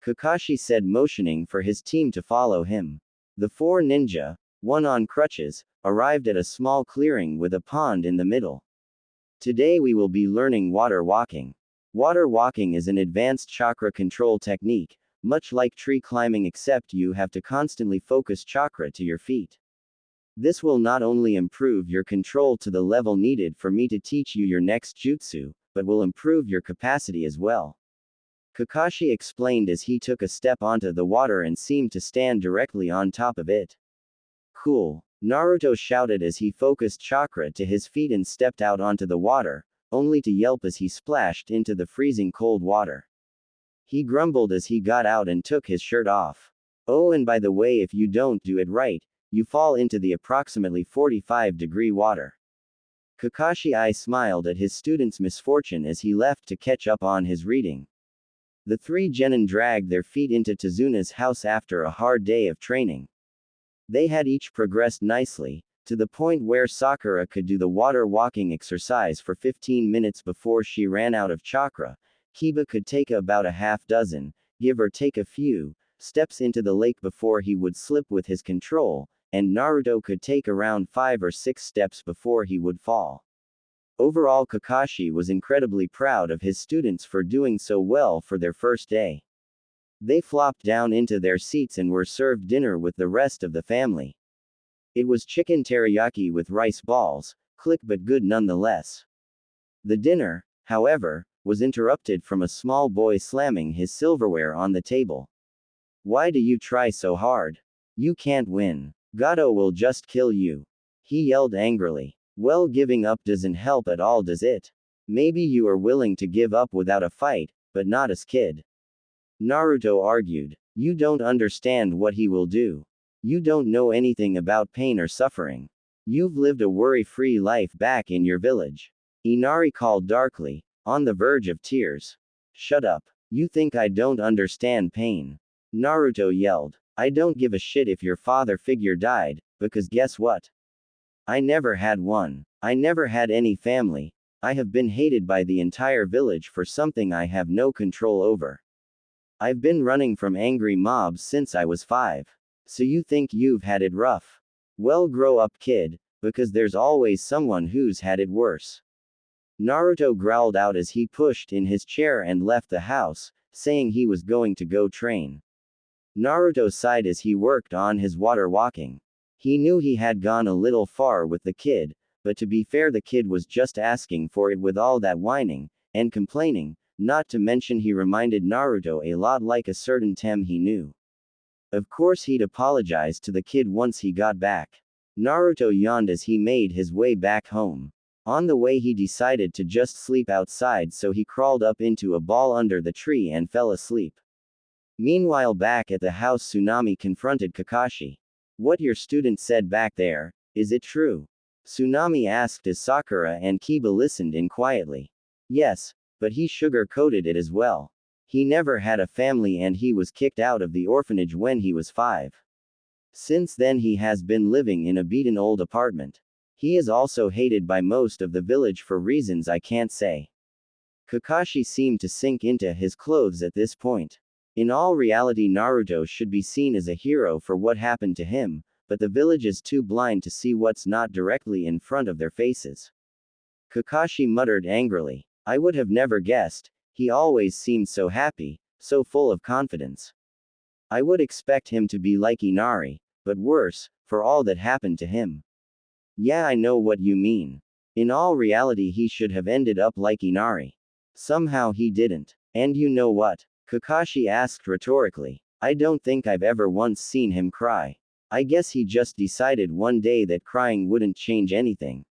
Kakashi said, motioning for his team to follow him. The four ninja, one on crutches, arrived at a small clearing with a pond in the middle. Today we will be learning water walking. Water walking is an advanced chakra control technique, much like tree climbing, except you have to constantly focus chakra to your feet. This will not only improve your control to the level needed for me to teach you your next jutsu, but will improve your capacity as well. Kakashi explained as he took a step onto the water and seemed to stand directly on top of it. Cool. Naruto shouted as he focused chakra to his feet and stepped out onto the water, only to yelp as he splashed into the freezing cold water. He grumbled as he got out and took his shirt off. Oh, and by the way, if you don't do it right, you fall into the approximately 45-degree water. Kakashi smiled at his student's misfortune as he left to catch up on his reading. The three genin dragged their feet into Tazuna's house after a hard day of training. They had each progressed nicely, to the point where Sakura could do the water walking exercise for 15 minutes before she ran out of chakra. Kiba could take about a half dozen, give or take a few, steps into the lake before he would slip with his control, and Naruto could take around 5 or 6 steps before he would fall. Overall, Kakashi was incredibly proud of his students for doing so well for their first day. They flopped down into their seats and were served dinner with the rest of the family. It was chicken teriyaki with rice balls, click but good nonetheless. The dinner, however, was interrupted from a small boy slamming his silverware on the table. Why do you try so hard? You can't win. Gato will just kill you. He yelled angrily. Well, giving up doesn't help at all, does it? Maybe you are willing to give up without a fight, but not as kid. Naruto argued. You don't understand what he will do. You don't know anything about pain or suffering. You've lived a worry-free life back in your village. Inari called darkly, on the verge of tears. Shut up. You think I don't understand pain? Naruto yelled. I don't give a shit if your father figure died, because guess what? I never had one. I never had any family. I have been hated by the entire village for something I have no control over. I've been running from angry mobs since I was 5. So you think you've had it rough? Well, grow up, kid, because there's always someone who's had it worse. Naruto growled out as he pushed in his chair and left the house, saying he was going to go train. Naruto sighed as he worked on his water walking. He knew he had gone a little far with the kid, but to be fair, the kid was just asking for it with all that whining and complaining, not to mention he reminded Naruto a lot like a certain Tem he knew. Of course he'd apologize to the kid once he got back. Naruto yawned as he made his way back home. On the way he decided to just sleep outside, so he crawled up into a ball under the tree and fell asleep. Meanwhile, back at the house, Tsunami confronted Kakashi. What your student said back there, is it true? Tsunami asked as Sakura and Kiba listened in quietly. Yes, but he sugar-coated it as well. He never had a family and he was kicked out of the orphanage when he was 5. Since then he has been living in a beaten old apartment. He is also hated by most of the village for reasons I can't say. Kakashi seemed to sink into his clothes at this point. In all reality, Naruto should be seen as a hero for what happened to him, but the village is too blind to see what's not directly in front of their faces. Kakashi muttered angrily. I would have never guessed. He always seemed so happy, so full of confidence. I would expect him to be like Inari, but worse, for all that happened to him. Yeah, I know what you mean. In all reality, he should have ended up like Inari. Somehow he didn't. And you know what? Kakashi asked rhetorically. I don't think I've ever once seen him cry. I guess he just decided one day that crying wouldn't change anything.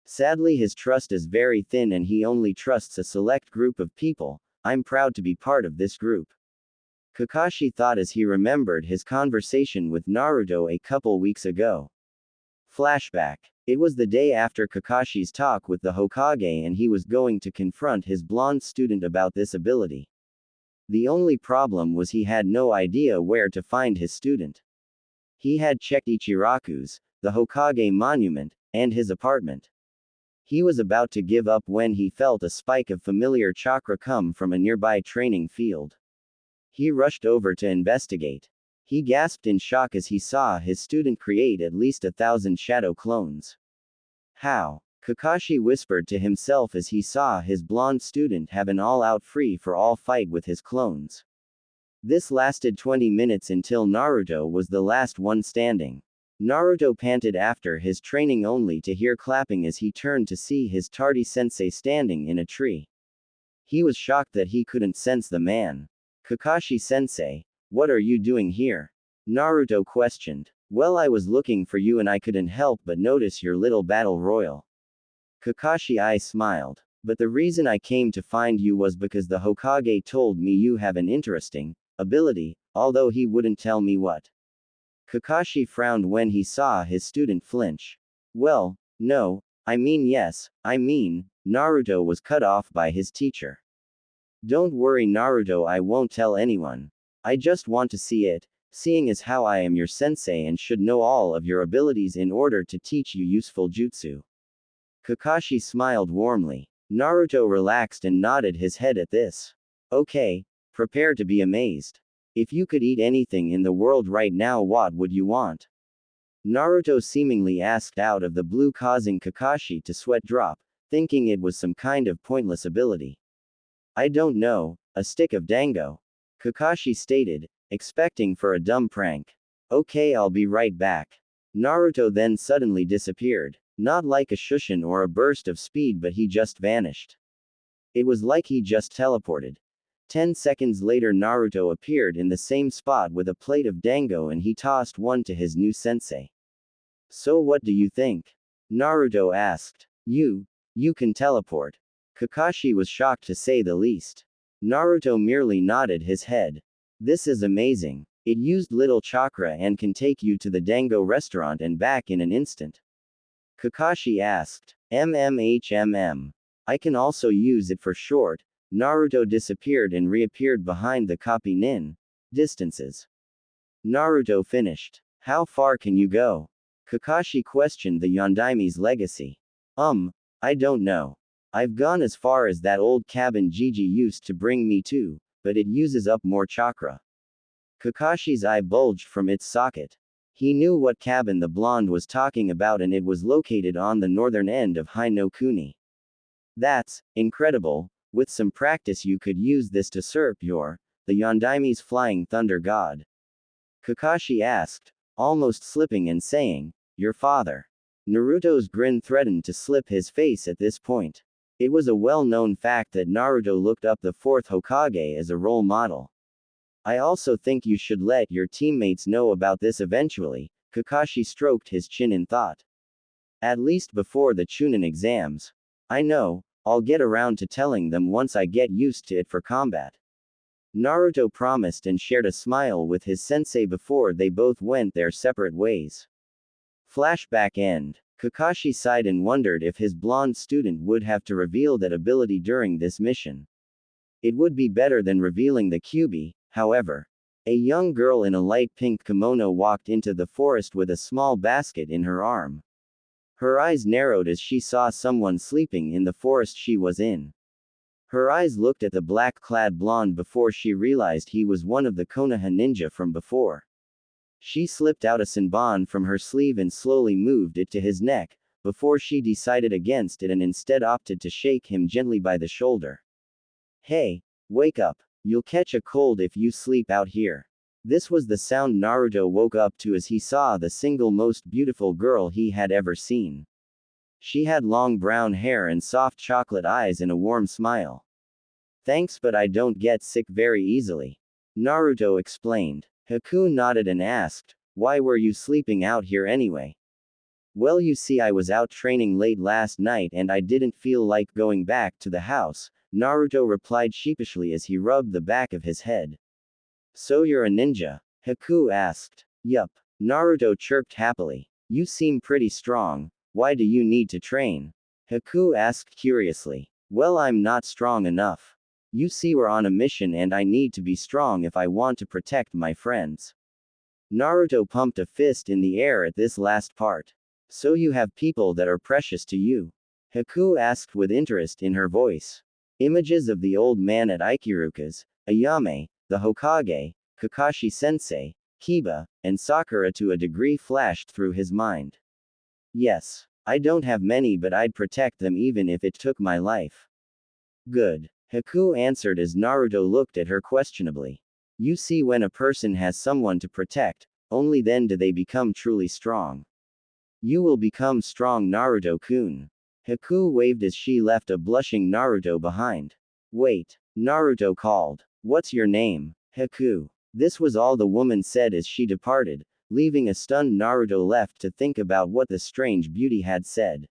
Sadly, his trust is very thin and he only trusts a select group of people. I'm proud to be part of this group. Kakashi thought as he remembered his conversation with Naruto a couple weeks ago. Flashback. It was the day after Kakashi's talk with the Hokage and he was going to confront his blonde student about this ability. The only problem was he had no idea where to find his student. He had checked Ichiraku's, the Hokage monument, and his apartment. He was about to give up when he felt a spike of familiar chakra come from a nearby training field. He rushed over to investigate. He gasped in shock as he saw his student create at least 1,000 shadow clones. How? Kakashi whispered to himself as he saw his blonde student have an all-out free-for-all fight with his clones. This lasted 20 minutes until Naruto was the last one standing. Naruto panted after his training only to hear clapping as he turned to see his tardy sensei standing in a tree. He was shocked that he couldn't sense the man. Kakashi-sensei, what are you doing here? Naruto questioned. Well, I was looking for you and I couldn't help but notice your little battle royal. Kakashi smiled. But the reason I came to find you was because the Hokage told me you have an interesting ability, although he wouldn't tell me what. Kakashi frowned when he saw his student flinch. Well, no, I mean yes, Naruto was cut off by his teacher. Don't worry Naruto, I won't tell anyone. I just want to see it, seeing as how I am your sensei and should know all of your abilities in order to teach you useful jutsu. Kakashi smiled warmly. Naruto relaxed and nodded his head at this. Okay, prepare to be amazed. If you could eat anything in the world right now, what would you want? Naruto seemingly asked out of the blue, causing Kakashi to sweat drop, thinking it was some kind of pointless ability. I don't know, a stick of dango. Kakashi stated, expecting for a dumb prank. Okay, I'll be right back. Naruto then suddenly disappeared, not like a shushin or a burst of speed, but he just vanished. It was like he just teleported. 10 seconds later Naruto appeared in the same spot with a plate of dango and he tossed one to his new sensei. So what do you think? Naruto asked. You can teleport. Kakashi was shocked to say the least. Naruto merely nodded his head. This is amazing. It used little chakra and can take you to the dango restaurant and back in an instant. Kakashi asked. I can also use it for short. Naruto disappeared and reappeared behind the copy nin. Distances. Naruto finished. How far can you go? Kakashi questioned the Yondaime's legacy. I don't know. I've gone as far as that old cabin Gigi used to bring me to, but it uses up more chakra. Kakashi's eye bulged from its socket. He knew what cabin the blonde was talking about and it was located on the northern end of Hai no Kuni. That's incredible. With some practice you could use this to usurp the Yondaime's flying thunder god. Kakashi asked, almost slipping and saying, your father. Naruto's grin threatened to slip his face at this point. It was a well-known fact that Naruto looked up the fourth Hokage as a role model. I also think you should let your teammates know about this eventually. Kakashi stroked his chin in thought. At least before the Chunin exams. I know, I'll get around to telling them once I get used to it for combat. Naruto promised and shared a smile with his sensei before they both went their separate ways. Flashback end. Kakashi sighed and wondered if his blonde student would have to reveal that ability during this mission. It would be better than revealing the Kyuubi, however. A young girl in a light pink kimono walked into the forest with a small basket in her arm. Her eyes narrowed as she saw someone sleeping in the forest she was in. Her eyes looked at the black-clad blonde before she realized he was one of the Konoha ninja from before. She slipped out a senbon from her sleeve and slowly moved it to his neck, before she decided against it and instead opted to shake him gently by the shoulder. Hey, wake up. You'll catch a cold if you sleep out here. This was the sound Naruto woke up to as he saw the single most beautiful girl he had ever seen. She had long brown hair and soft chocolate eyes and a warm smile. Thanks, but I don't get sick very easily, Naruto explained. Haku nodded and asked, why were you sleeping out here anyway? Well, you see, I was out training late last night and I didn't feel like going back to the house, Naruto replied sheepishly as he rubbed the back of his head. So you're a ninja? Haku asked. Yup, Naruto chirped happily. You seem pretty strong. Why do you need to train? Haku asked curiously. Well, I'm not strong enough. You see, we're on a mission and I need to be strong if I want to protect my friends. Naruto pumped a fist in the air at this last part. So you have people that are precious to you? Haku asked with interest in her voice. Images of the old man at Ikiruka's, Ayame, the Hokage, Kakashi-sensei, Kiba, and Sakura to a degree flashed through his mind. Yes. I don't have many, but I'd protect them even if it took my life. Good. Haku answered as Naruto looked at her questionably. You see, when a person has someone to protect, only then do they become truly strong. You will become strong, Naruto-kun. Haku waved as she left a blushing Naruto behind. Wait, Naruto called. What's your name? Haku. This was all the woman said as she departed, leaving a stunned Naruto left to think about what the strange beauty had said.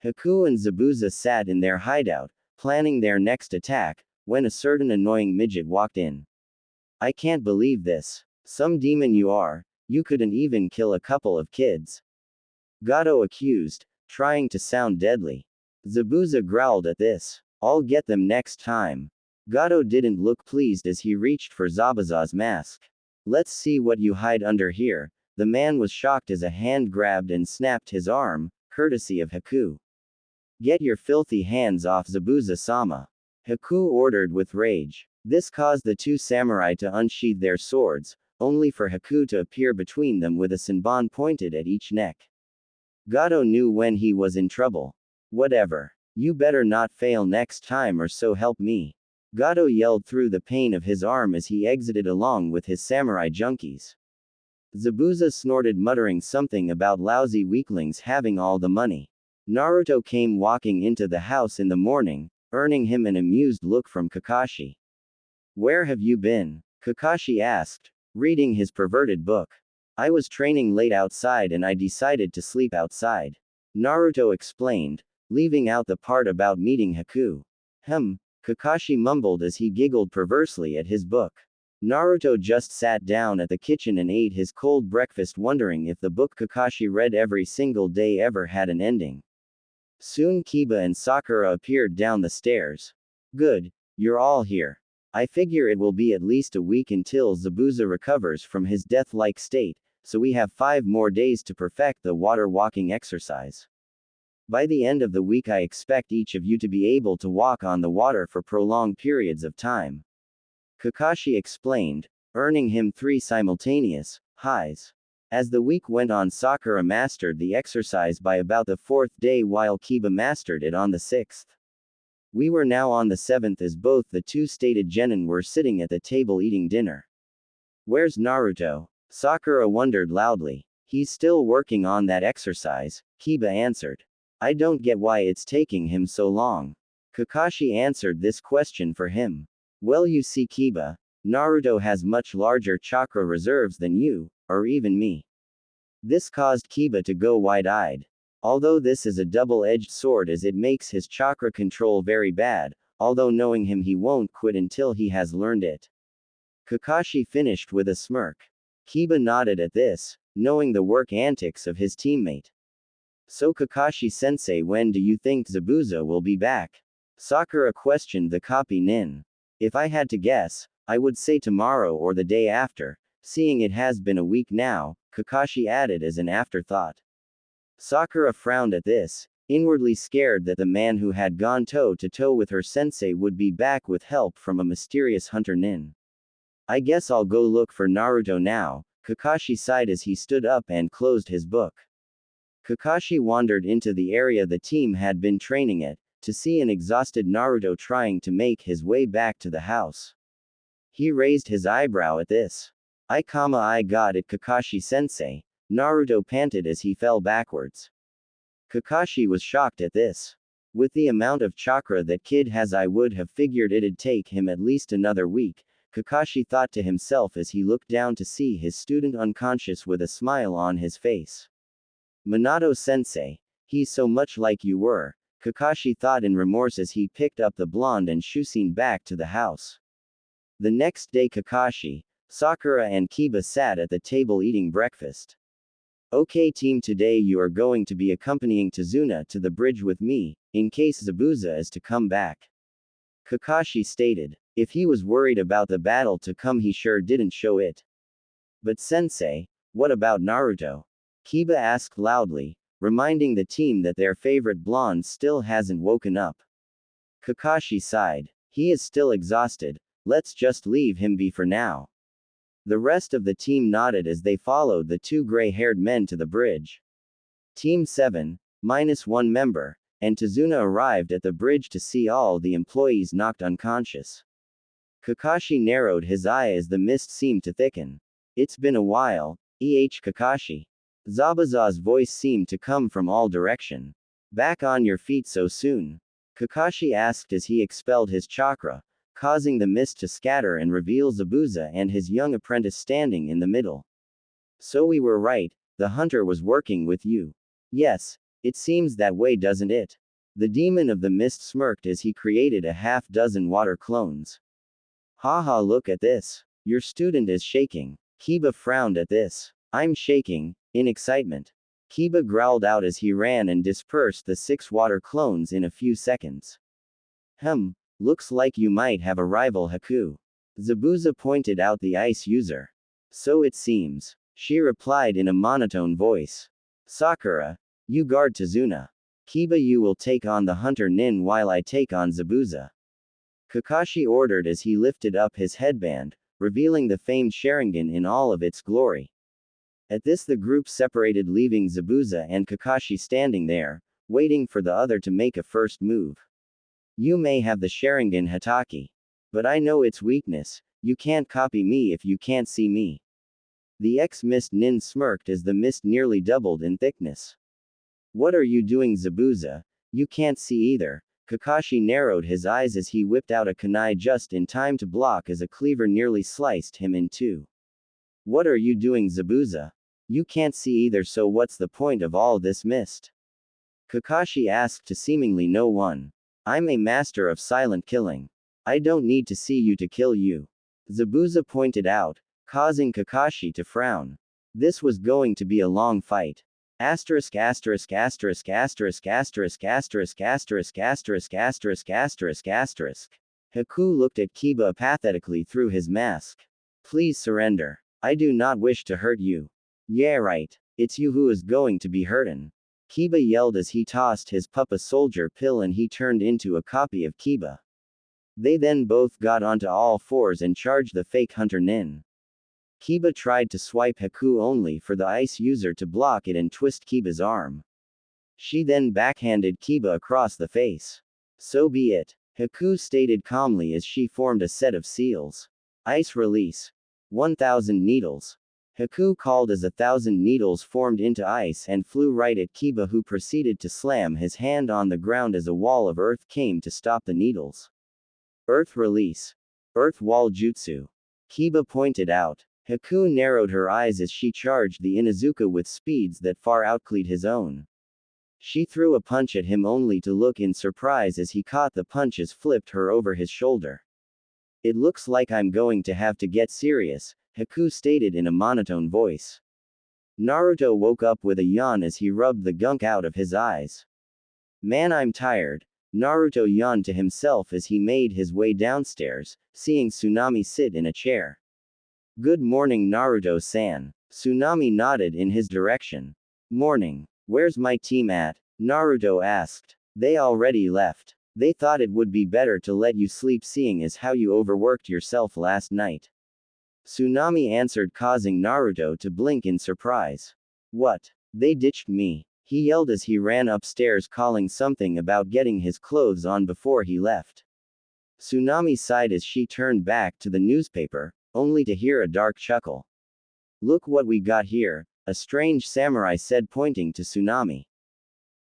Haku and Zabuza sat in their hideout, planning their next attack, when a certain annoying midget walked in. I can't believe this. Some demon you are, you couldn't even kill a couple of kids. Gato accused, trying to sound deadly. Zabuza growled at this. I'll get them next time. Gato didn't look pleased as he reached for Zabuza's mask. Let's see what you hide under here. The man was shocked as a hand grabbed and snapped his arm, courtesy of Haku. Get your filthy hands off Zabuza-sama. Haku ordered with rage. This caused the two samurai to unsheath their swords, only for Haku to appear between them with a senbon pointed at each neck. Gato knew when he was in trouble. Whatever. You better not fail next time or so help me. Gato yelled through the pain of his arm as he exited along with his samurai junkies. Zabuza snorted, muttering something about lousy weaklings having all the money. Naruto came walking into the house in the morning, earning him an amused look from Kakashi. Where have you been? Kakashi asked, reading his perverted book. I was training late outside and I decided to sleep outside. Naruto explained, leaving out the part about meeting Haku. Kakashi mumbled as he giggled perversely at his book. Naruto just sat down at the kitchen and ate his cold breakfast, wondering if the book Kakashi read every single day ever had an ending. Soon Kiba and Sakura appeared down the stairs. Good, you're all here. I figure it will be at least a week until Zabuza recovers from his death-like state, so we have 5 more days to perfect the water walking exercise. By the end of the week I expect each of you to be able to walk on the water for prolonged periods of time. Kakashi explained, earning him 3 simultaneous highs. As the week went on, Sakura mastered the exercise by about the 4th day while Kiba mastered it on the 6th. We were now on the 7th as both the two stated genin were sitting at the table eating dinner. Where's Naruto? Sakura wondered loudly. He's still working on that exercise, Kiba answered. I don't get why it's taking him so long. Kakashi answered this question for him. Well, you see, Kiba, Naruto has much larger chakra reserves than you, or even me. This caused Kiba to go wide-eyed. Although this is a double-edged sword as it makes his chakra control very bad, although knowing him he won't quit until he has learned it. Kakashi finished with a smirk. Kiba nodded at this, knowing the work antics of his teammate. So Kakashi-sensei, when do you think Zabuza will be back? Sakura questioned the copy nin. If I had to guess, I would say tomorrow or the day after, seeing it has been a week now, Kakashi added as an afterthought. Sakura frowned at this, inwardly scared that the man who had gone toe-to-toe with her sensei would be back with help from a mysterious hunter nin. I guess I'll go look for Naruto now, Kakashi sighed as he stood up and closed his book. Kakashi wandered into the area the team had been training at, to see an exhausted Naruto trying to make his way back to the house. He raised his eyebrow at this. I got it, Kakashi-sensei, Naruto panted as he fell backwards. Kakashi was shocked at this. With the amount of chakra that kid has, I would have figured it'd take him at least another week, Kakashi thought to himself as he looked down to see his student unconscious with a smile on his face. Minato-sensei, he's so much like you were, Kakashi thought in remorse as he picked up the blonde and Shusen back to the house. The next day Kakashi, Sakura and Kiba sat at the table eating breakfast. Okay team, today you are going to be accompanying Tazuna to the bridge with me, in case Zabuza is to come back. Kakashi stated. If he was worried about the battle to come, he sure didn't show it. But sensei, what about Naruto? Kiba asked loudly, reminding the team that their favorite blonde still hasn't woken up. Kakashi sighed. He is still exhausted, let's just leave him be for now. The rest of the team nodded as they followed the two gray-haired men to the bridge. Team 7, -1 member, and Tazuna arrived at the bridge to see all the employees knocked unconscious. Kakashi narrowed his eye as the mist seemed to thicken. It's been a while, Kakashi. Zabuza's voice seemed to come from all direction. Back on your feet so soon? Kakashi asked as he expelled his chakra, causing the mist to scatter and reveal Zabuza and his young apprentice standing in the middle. So we were right, the hunter was working with you. Yes, it seems that way, doesn't it? The demon of the mist smirked as he created a half-dozen water clones. Haha, look at this. Your student is shaking. Kiba frowned at this. I'm shaking, in excitement. Kiba growled out as he ran and dispersed the 6 water clones in a few seconds. Looks like you might have a rival, Haku. Zabuza pointed out the ice user. So it seems. She replied in a monotone voice. Sakura, you guard Tazuna. Kiba, you will take on the hunter Nin while I take on Zabuza. Kakashi ordered as he lifted up his headband, revealing the famed Sharingan in all of its glory. At this the group separated, leaving Zabuza and Kakashi standing there, waiting for the other to make a first move. You may have the Sharingan, Hatake. But I know its weakness, you can't copy me if you can't see me. The ex-mist Nin smirked as the mist nearly doubled in thickness. What are you doing, Zabuza? You can't see either. Kakashi narrowed his eyes as he whipped out a kunai just in time to block as a cleaver nearly sliced him in two. What are you doing, Zabuza? You can't see either, so what's the point of all this mist? Kakashi asked to seemingly no one. I'm a master of silent killing. I don't need to see you to kill you. Zabuza pointed out, causing Kakashi to frown. This was going to be a long fight. Asterisk asterisk asterisk asterisk asterisk asterisk asterisk asterisk asterisk asterisk asterisk. Haku looked at Kiba apathetically through his mask. Please surrender. I do not wish to hurt you. Yeah, right. It's you who is going to be hurtin'. Kiba yelled as he tossed his Papa Soldier pill and he turned into a copy of Kiba. They then both got onto all fours and charged the fake hunter Nin. Kiba tried to swipe Haku only for the ice user to block it and twist Kiba's arm. She then backhanded Kiba across the face. So be it. Haku stated calmly as she formed a set of seals. Ice release. 1,000 needles. Haku called as 1,000 needles formed into ice and flew right at Kiba, who proceeded to slam his hand on the ground as a wall of earth came to stop the needles. Earth release. Earth wall jutsu. Kiba pointed out. Haku narrowed her eyes as she charged the Inuzuka with speeds that far outcleared his own. She threw a punch at him only to look in surprise as he caught the punches flipped her over his shoulder. It looks like I'm going to have to get serious, Haku stated in a monotone voice. Naruto woke up with a yawn as he rubbed the gunk out of his eyes. Man, I'm tired. Naruto yawned to himself as he made his way downstairs, seeing Tsunami sit in a chair. Good morning, Naruto-san. Tsunami nodded in his direction. Morning. Where's my team at? Naruto asked. They already left. They thought it would be better to let you sleep, seeing as how you overworked yourself last night. Tsunami answered, causing Naruto to blink in surprise. What? They ditched me? he yelled as he ran upstairs, calling something about getting his clothes on before he left. Tsunami sighed as she turned back to the newspaper, only to hear a dark chuckle. "Look what we got here," a strange samurai said, pointing to Tsunami.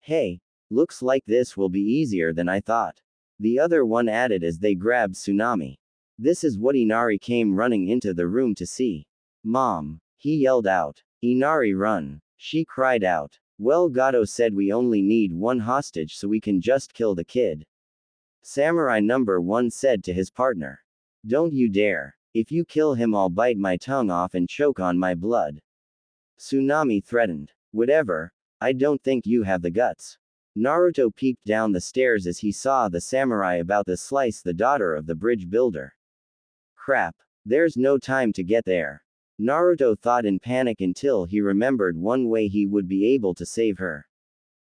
"Hey, looks like this will be easier than I thought," the other one added as they grabbed Tsunami. This is what Inari came running into the room to see. "Mom!" he yelled out. "Inari, run!" she cried out. "Well, Gato said we only need one hostage, so we can just kill the kid," Samurai number 1 said to his partner. "Don't you dare. If you kill him, I'll bite my tongue off and choke on my blood," Tsunami threatened. "Whatever, I don't think you have the guts." Naruto peeped down the stairs as he saw the samurai about to slice the daughter of the bridge builder. "Crap. There's no time to get there," Naruto thought in panic until he remembered one way he would be able to save her.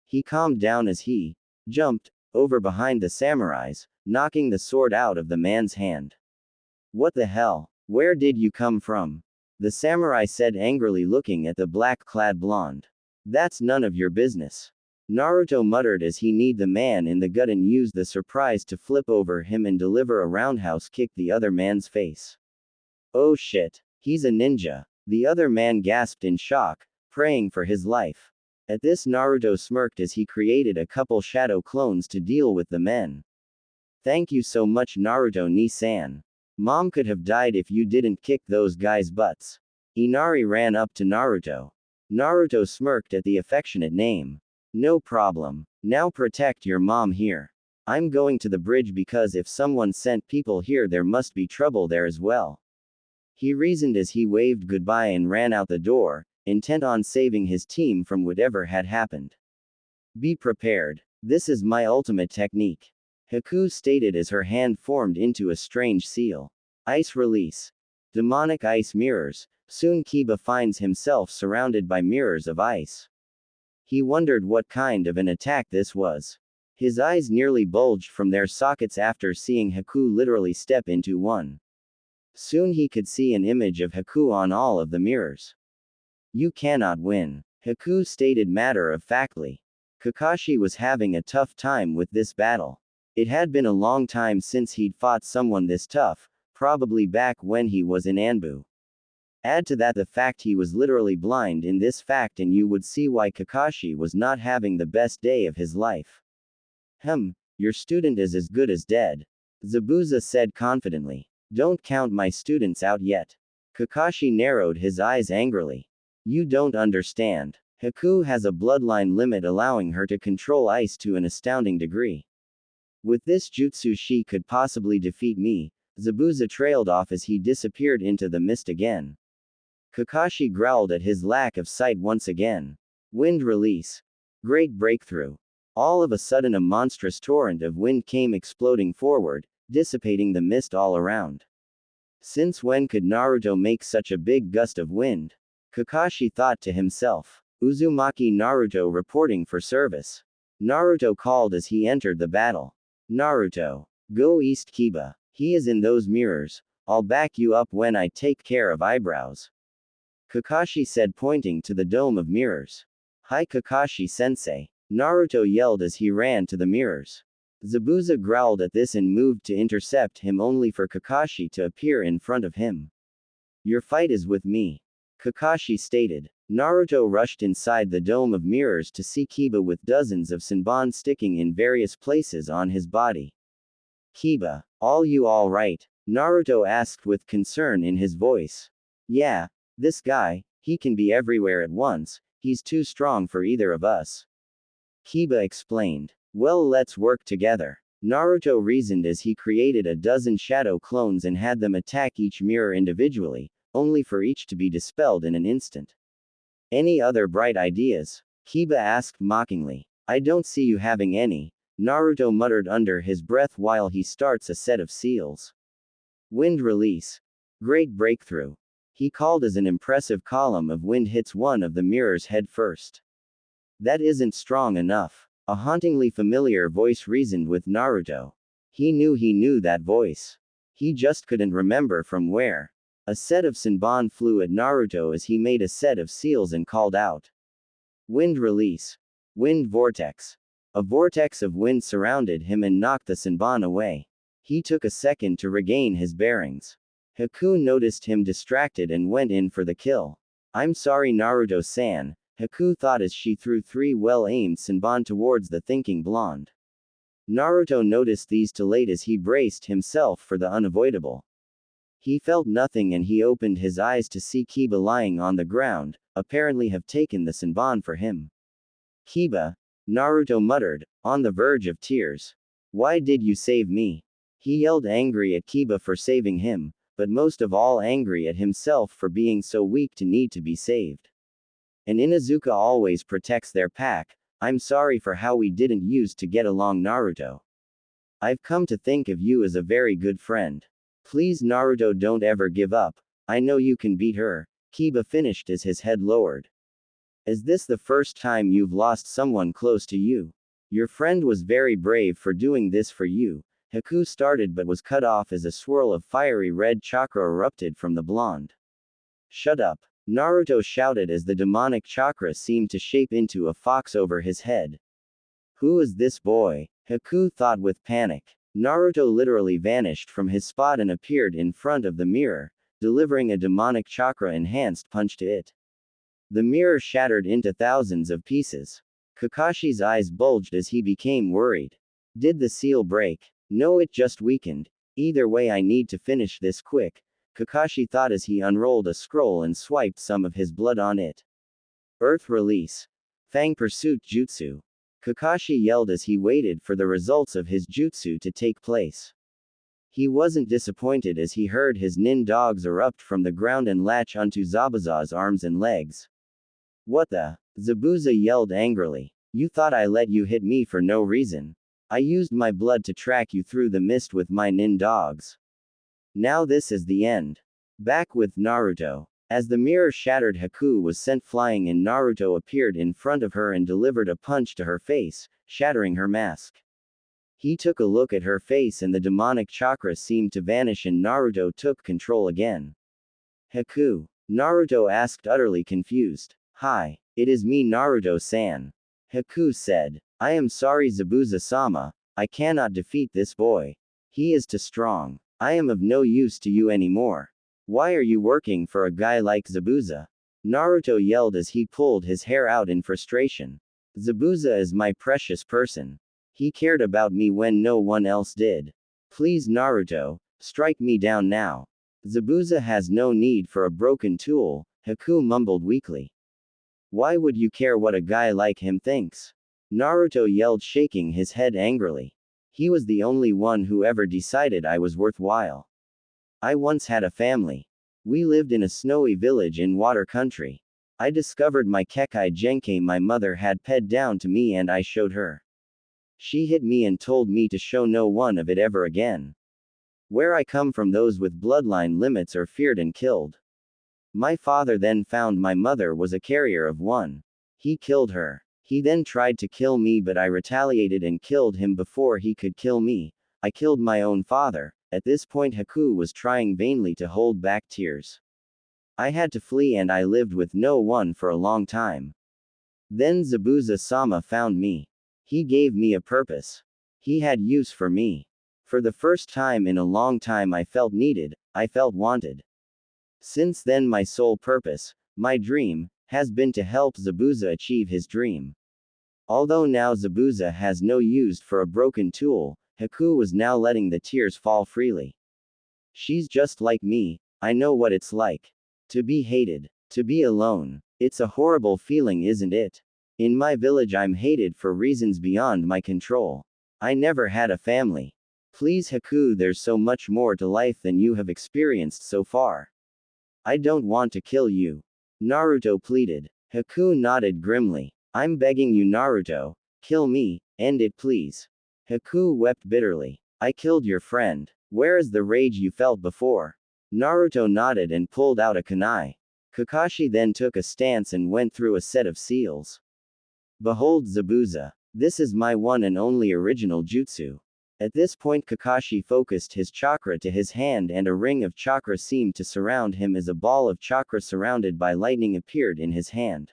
He calmed down as he jumped over behind the samurais, knocking the sword out of the man's hand. "What the hell? Where did you come from?" the samurai said angrily, looking at the black-clad blonde. "That's none of your business," Naruto muttered as he kneed the man in the gut and used the surprise to flip over him and deliver a roundhouse kick the other man's face. "Oh shit. He's a ninja," the other man gasped in shock, praying for his life. At this, Naruto smirked as he created a couple shadow clones to deal with the men. "Thank you so much, Naruto ni-san. Mom could have died if you didn't kick those guys' butts." Inari ran up to Naruto. Naruto smirked at the affectionate name. "No problem. Now protect your mom here. I'm going to the bridge because if someone sent people here, there must be trouble there as well," he reasoned as he waved goodbye and ran out the door, intent on saving his team from whatever had happened. "Be prepared. This is my ultimate technique," Haku stated as her hand formed into a strange seal. Ice release. Demonic ice mirrors. Soon Kiba finds himself surrounded by mirrors of ice. He wondered what kind of an attack this was. His eyes nearly bulged from their sockets after seeing Haku literally step into one. Soon he could see an image of Haku on all of the mirrors. "You cannot win," Haku stated matter-of-factly. Kakashi was having a tough time with this battle. It had been a long time since he'd fought someone this tough, probably back when he was in Anbu. Add to that the fact he was literally blind in this fact and you would see why Kakashi was not having the best day of his life. Your student is as good as dead," Zabuza said confidently. "Don't count my students out yet." Kakashi narrowed his eyes angrily. "You don't understand. Haku has a bloodline limit allowing her to control ice to an astounding degree. With this jutsu she could possibly defeat me." Zabuza trailed off as he disappeared into the mist again. Kakashi growled at his lack of sight once again. Wind release. Great breakthrough. All of a sudden a monstrous torrent of wind came exploding forward, dissipating the mist all around. Since when could Naruto make such a big gust of wind? Kakashi thought to himself. Uzumaki Naruto reporting for service. Naruto called as he entered the battle. "Naruto. Go east Kiba. He is in those mirrors. I'll back you up when I take care of eyebrows," Kakashi said, pointing to the dome of mirrors. "Hi Kakashi-sensei," Naruto yelled as he ran to the mirrors. Zabuza growled at this and moved to intercept him only for Kakashi to appear in front of him. "Your fight is with me," Kakashi stated. Naruto rushed inside the dome of mirrors to see Kiba with dozens of Senbon sticking in various places on his body. "Kiba, you all right?" Naruto asked with concern in his voice. "Yeah, this guy, he can be everywhere at once, he's too strong for either of us," Kiba explained. "Well, let's work together," Naruto reasoned as he created a dozen shadow clones and had them attack each mirror individually, only for each to be dispelled in an instant. "Any other bright ideas?" Kiba asked mockingly. "I don't see you having any," Naruto muttered under his breath while he starts a set of seals. Wind release. Great breakthrough. He called as an impressive column of wind hits one of the mirrors head first. "That isn't strong enough," a hauntingly familiar voice reasoned with Naruto. He knew that voice. He just couldn't remember from where. A set of Senbon flew at Naruto as he made a set of seals and called out. Wind release. Wind vortex. A vortex of wind surrounded him and knocked the Senbon away. He took a second to regain his bearings. Haku noticed him distracted and went in for the kill. I'm sorry Naruto-san, Haku thought as she threw 3 well-aimed Senbon towards the thinking blonde. Naruto noticed these too late as he braced himself for the unavoidable. He felt nothing and he opened his eyes to see Kiba lying on the ground, apparently have taken the Senbon for him. Kiba, Naruto muttered, on the verge of tears. Why did you save me? He yelled angry at Kiba for saving him, but most of all angry at himself for being so weak to need to be saved. And Inuzuka always protects their pack. I'm sorry for how we didn't use to get along Naruto. I've come to think of you as a very good friend. Please Naruto don't ever give up, I know you can beat her, Kiba finished as his head lowered. Is this the first time you've lost someone close to you? Your friend was very brave for doing this for you, Haku started but was cut off as a swirl of fiery red chakra erupted from the blonde. Shut up, Naruto shouted as the demonic chakra seemed to shape into a fox over his head. Who is this boy? Haku thought with panic. Naruto literally vanished from his spot and appeared in front of the mirror, delivering a demonic chakra-enhanced punch to it. The mirror shattered into thousands of pieces. Kakashi's eyes bulged as he became worried. Did the seal break? No, it just weakened. Either way, I need to finish this quick, Kakashi thought as he unrolled a scroll and swiped some of his blood on it. Earth release. Fang pursuit jutsu. Kakashi yelled as he waited for the results of his jutsu to take place. He wasn't disappointed as he heard his nin dogs erupt from the ground and latch onto Zabuza's arms and legs. What the? Zabuza yelled angrily. You thought I let you hit me for no reason. I used my blood to track you through the mist with my nin dogs. Now this is the end. Back with Naruto. As the mirror shattered, Haku was sent flying and Naruto appeared in front of her and delivered a punch to her face, shattering her mask. He took a look at her face and the demonic chakra seemed to vanish and Naruto took control again. Haku? Naruto asked, utterly confused. Hi, it is me Naruto-san. Haku said. I am sorry Zabuza-sama, I cannot defeat this boy. He is too strong. I am of no use to you anymore. Why are you working for a guy like Zabuza? Naruto yelled as he pulled his hair out in frustration. Zabuza is my precious person. He cared about me when no one else did. Please Naruto, strike me down now. Zabuza has no need for a broken tool, Haku mumbled weakly. Why would you care what a guy like him thinks? Naruto yelled, shaking his head angrily. He was the only one who ever decided I was worthwhile. I once had a family. We lived in a snowy village in water country. I discovered my Kekai Genkai my mother had ped down to me and I showed her. She hit me and told me to show no one of it ever again. Where I come from, those with bloodline limits are feared and killed. My father then found my mother was a carrier of one. He killed her. He then tried to kill me but I retaliated and killed him before he could kill me. I killed my own father. At this point Haku was trying vainly to hold back tears. I had to flee and I lived with no one for a long time. Then Zabuza-sama found me. He gave me a purpose. He had use for me. For the first time in a long time I felt needed, I felt wanted. Since then my sole purpose, my dream, has been to help Zabuza achieve his dream. Although now Zabuza has no use for a broken tool, Haku was now letting the tears fall freely. She's just like me, I know what it's like. To be hated. To be alone. It's a horrible feeling, isn't it? In my village I'm hated for reasons beyond my control. I never had a family. Please Haku, there's so much more to life than you have experienced so far. I don't want to kill you. Naruto pleaded. Haku nodded grimly. I'm begging you Naruto, kill me, end it please. Haku wept bitterly. I killed your friend. Where is the rage you felt before? Naruto nodded and pulled out a kunai. Kakashi then took a stance and went through a set of seals. Behold Zabuza. This is my one and only original jutsu. At this point Kakashi focused his chakra to his hand and a ring of chakra seemed to surround him as a ball of chakra surrounded by lightning appeared in his hand.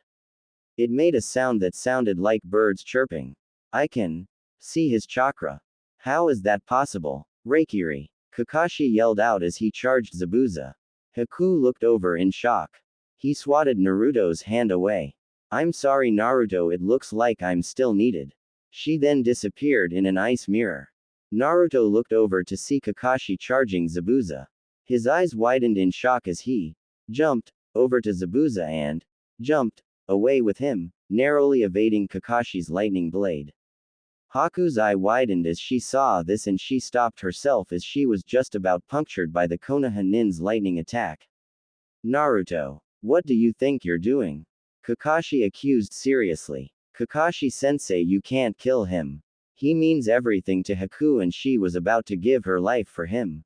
It made a sound that sounded like birds chirping. I can see his chakra. How is that possible? Reikiri. Kakashi yelled out as he charged Zabuza. Haku looked over in shock. He swatted Naruto's hand away. I'm sorry Naruto, it looks like I'm still needed. She then disappeared in an ice mirror. Naruto looked over to see Kakashi charging Zabuza. His eyes widened in shock as he jumped over to Zabuza and jumped away with him, narrowly evading Kakashi's lightning blade. Haku's eye widened as she saw this and she stopped herself as she was just about punctured by the Konoha Nin's lightning attack. Naruto, what do you think you're doing? Kakashi accused seriously. Kakashi-sensei, you can't kill him. He means everything to Haku and she was about to give her life for him.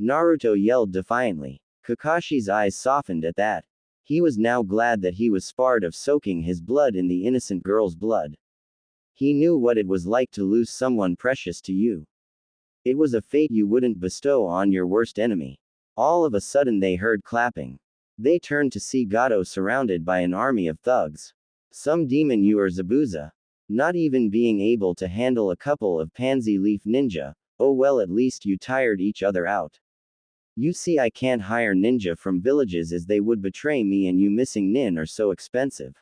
Naruto yelled defiantly. Kakashi's eyes softened at that. He was now glad that he was spared of soaking his blood in the innocent girl's blood. He knew what it was like to lose someone precious to you. It was a fate you wouldn't bestow on your worst enemy. All of a sudden they heard clapping. They turned to see Gato surrounded by an army of thugs. Some demon, you or Zabuza. Not even being able to handle a couple of pansy leaf ninja. Oh well, at least you tired each other out. You see, I can't hire ninja from villages as they would betray me and you missing nin are so expensive.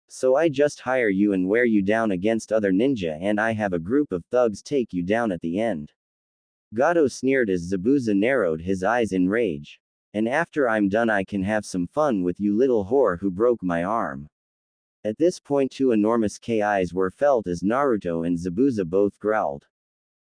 So I just hire you and wear you down against other ninja and I have a group of thugs take you down at the end. Gato sneered as Zabuza narrowed his eyes in rage. And after I'm done I can have some fun with you little whore who broke my arm. At this point two enormous KIs were felt as Naruto and Zabuza both growled.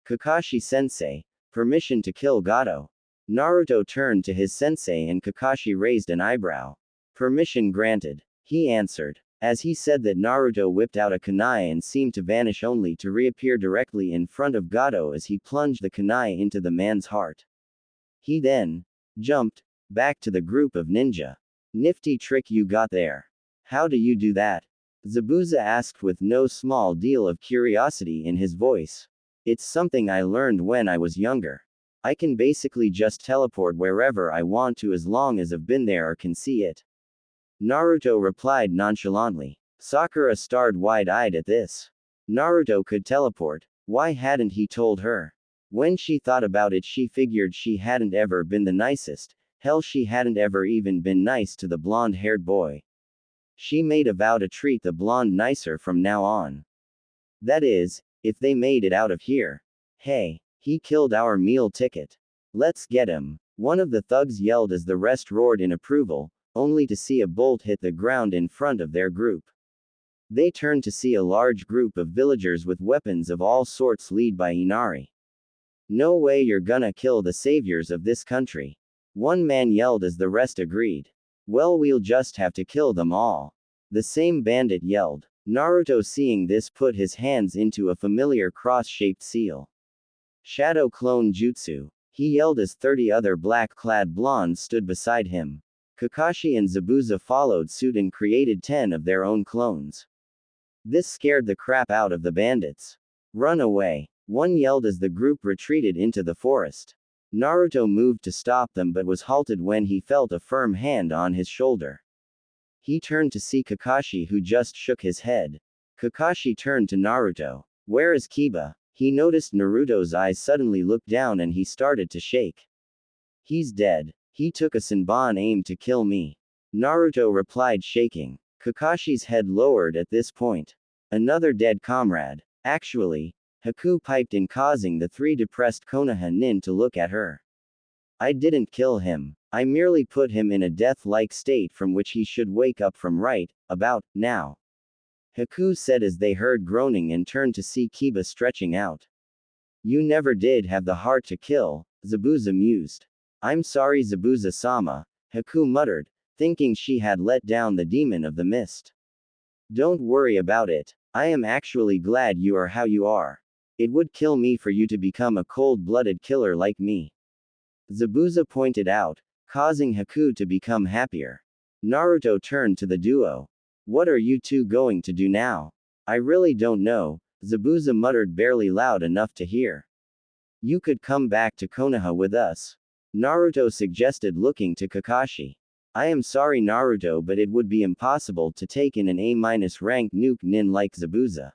Kakashi-sensei, permission to kill Gato. Naruto turned to his sensei and Kakashi raised an eyebrow. Permission granted, he answered. As he said that, Naruto whipped out a kunai and seemed to vanish only to reappear directly in front of Gato as he plunged the kunai into the man's heart. He then jumped back to the group of ninja. Nifty trick you got there. How do you do that? Zabuza asked with no small deal of curiosity in his voice. It's something I learned when I was younger. I can basically just teleport wherever I want to as long as I've been there or can see it. Naruto replied nonchalantly. Sakura stared wide-eyed at this. Naruto could teleport. Why hadn't he told her? When she thought about it, she figured she hadn't ever been the nicest. Hell, she hadn't ever even been nice to the blonde-haired boy. She made a vow to treat the blonde nicer from now on. That is, if they made it out of here. Hey, he killed our meal ticket. Let's get him. One of the thugs yelled as the rest roared in approval, only to see a bolt hit the ground in front of their group. They turned to see a large group of villagers with weapons of all sorts led by Inari. No way you're gonna kill the saviors of this country. One man yelled as the rest agreed. Well, we'll just have to kill them all. The same bandit yelled. Naruto, seeing this, put his hands into a familiar cross-shaped seal. Shadow Clone Jutsu. He yelled as 30 other black-clad blondes stood beside him. Kakashi and Zabuza followed suit and created 10 of their own clones. This scared the crap out of the bandits. Run away. One yelled as the group retreated into the forest. Naruto moved to stop them but was halted when he felt a firm hand on his shoulder. He turned to see Kakashi, who just shook his head. Kakashi turned to Naruto. Where is Kiba? He noticed Naruto's eyes suddenly looked down and he started to shake. He's dead. He took a Senbon aim to kill me. Naruto replied, shaking. Kakashi's head lowered at this point. Another dead comrade. Actually, Haku piped in, causing the 3 depressed Konoha nin to look at her. I didn't kill him. I merely put him in a death-like state from which he should wake up from right about now. Haku said as they heard groaning and turned to see Kiba stretching out. You never did have the heart to kill, Zabuza mused. I'm sorry Zabuza-sama, Haku muttered, thinking she had let down the demon of the mist. Don't worry about it. I am actually glad you are how you are. It would kill me for you to become a cold-blooded killer like me. Zabuza pointed out, causing Haku to become happier. Naruto turned to the duo. What are you two going to do now? I really don't know, Zabuza muttered, barely loud enough to hear. You could come back to Konoha with us. Naruto suggested, looking to Kakashi. I am sorry Naruto, but it would be impossible to take in an A-rank nuke nin like Zabuza.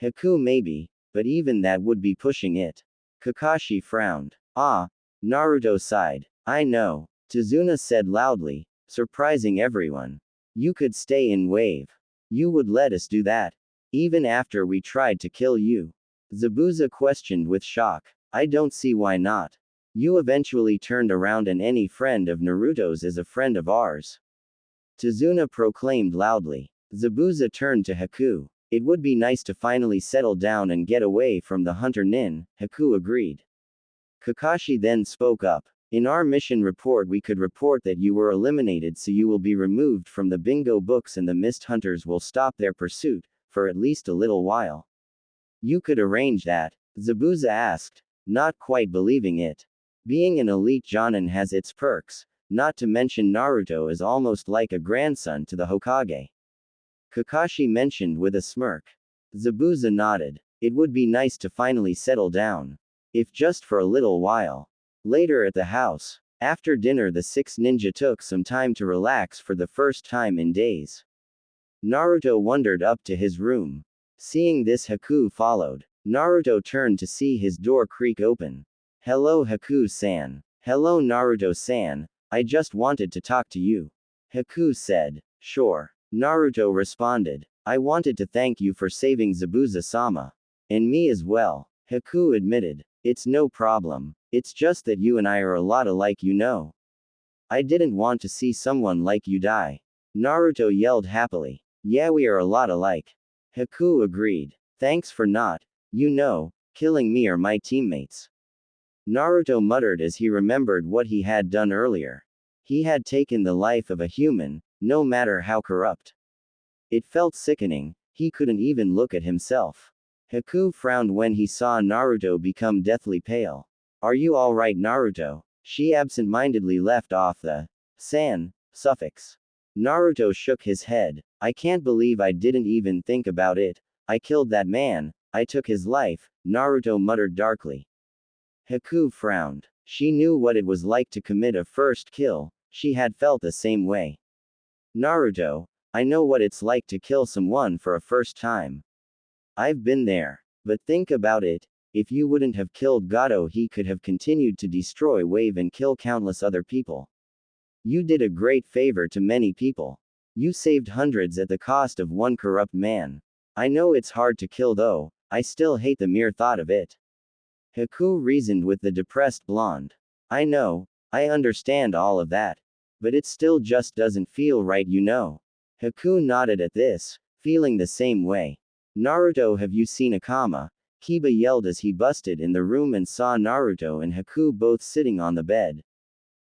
Haku maybe, but even that would be pushing it. Kakashi frowned. Ah. Naruto sighed. I know. Tazuna said loudly, surprising everyone. You could stay in wave. You would let us do that. Even after we tried to kill you. Zabuza questioned with shock. I don't see why not. You eventually turned around and any friend of Naruto's is a friend of ours. Tazuna proclaimed loudly. Zabuza turned to Haku. It would be nice to finally settle down and get away from the hunter nin, Haku agreed. Kakashi then spoke up. In our mission report we could report that you were eliminated, so you will be removed from the bingo books and the mist hunters will stop their pursuit, for at least a little while. You could arrange that? Zabuza asked, not quite believing it. Being an elite Jonin has its perks, not to mention Naruto is almost like a grandson to the Hokage. Kakashi mentioned with a smirk. Zabuza nodded. It would be nice to finally settle down. If just for a little while. Later at the house. After dinner the six ninja took some time to relax for the first time in days. Naruto wandered up to his room. Seeing this, Haku followed. Naruto turned to see his door creak open. Hello Haku-san. Hello Naruto-san, I just wanted to talk to you. Haku said. Sure. Naruto responded. I wanted to thank you for saving Zabuza-sama. And me as well. Haku admitted. It's no problem. It's just that you and I are a lot alike, you know. I didn't want to see someone like you die. Naruto yelled happily. Yeah, we are a lot alike. Haku agreed. Thanks for not, you know, killing me or my teammates. Naruto muttered as he remembered what he had done earlier. He had taken the life of a human, no matter how corrupt. It felt sickening, he couldn't even look at himself. Haku frowned when he saw Naruto become deathly pale. Are you alright Naruto? She absent-mindedly left off the san suffix. Naruto shook his head. I can't believe I didn't even think about it. I killed that man, I took his life, Naruto muttered darkly. Haku frowned. She knew what it was like to commit a first kill, she had felt the same way. Naruto, I know what it's like to kill someone for a first time. I've been there. But think about it, if you wouldn't have killed Gato, he could have continued to destroy Wave and kill countless other people. You did a great favor to many people. You saved hundreds at the cost of one corrupt man. I know it's hard to kill though, I still hate the mere thought of it. Haku reasoned with the depressed blonde. I know, I understand all of that. But it still just doesn't feel right, you know. Haku nodded at this, feeling the same way. Naruto, have you seen Akama? Kiba yelled as he busted in the room and saw Naruto and Haku both sitting on the bed.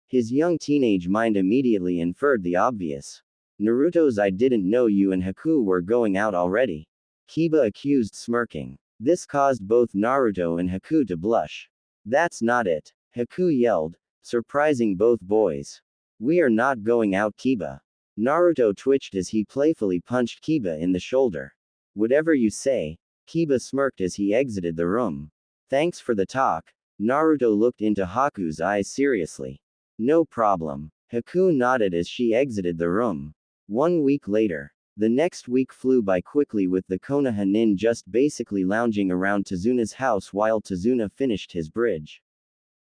His young teenage mind immediately inferred the obvious. Naruto's I didn't know you and Haku were going out already. Kiba accused, smirking. This caused both Naruto and Haku to blush. That's not it. Haku yelled, surprising both boys. We are not going out, Kiba. Naruto twitched as he playfully punched Kiba in the shoulder. Whatever you say. Kiba smirked as he exited the room. Thanks for the talk. Naruto looked into Haku's eyes seriously. No problem. Haku nodded as she exited the room. 1 week later. The next week flew by quickly with the Konoha nin just basically lounging around Tazuna's house while Tazuna finished his bridge.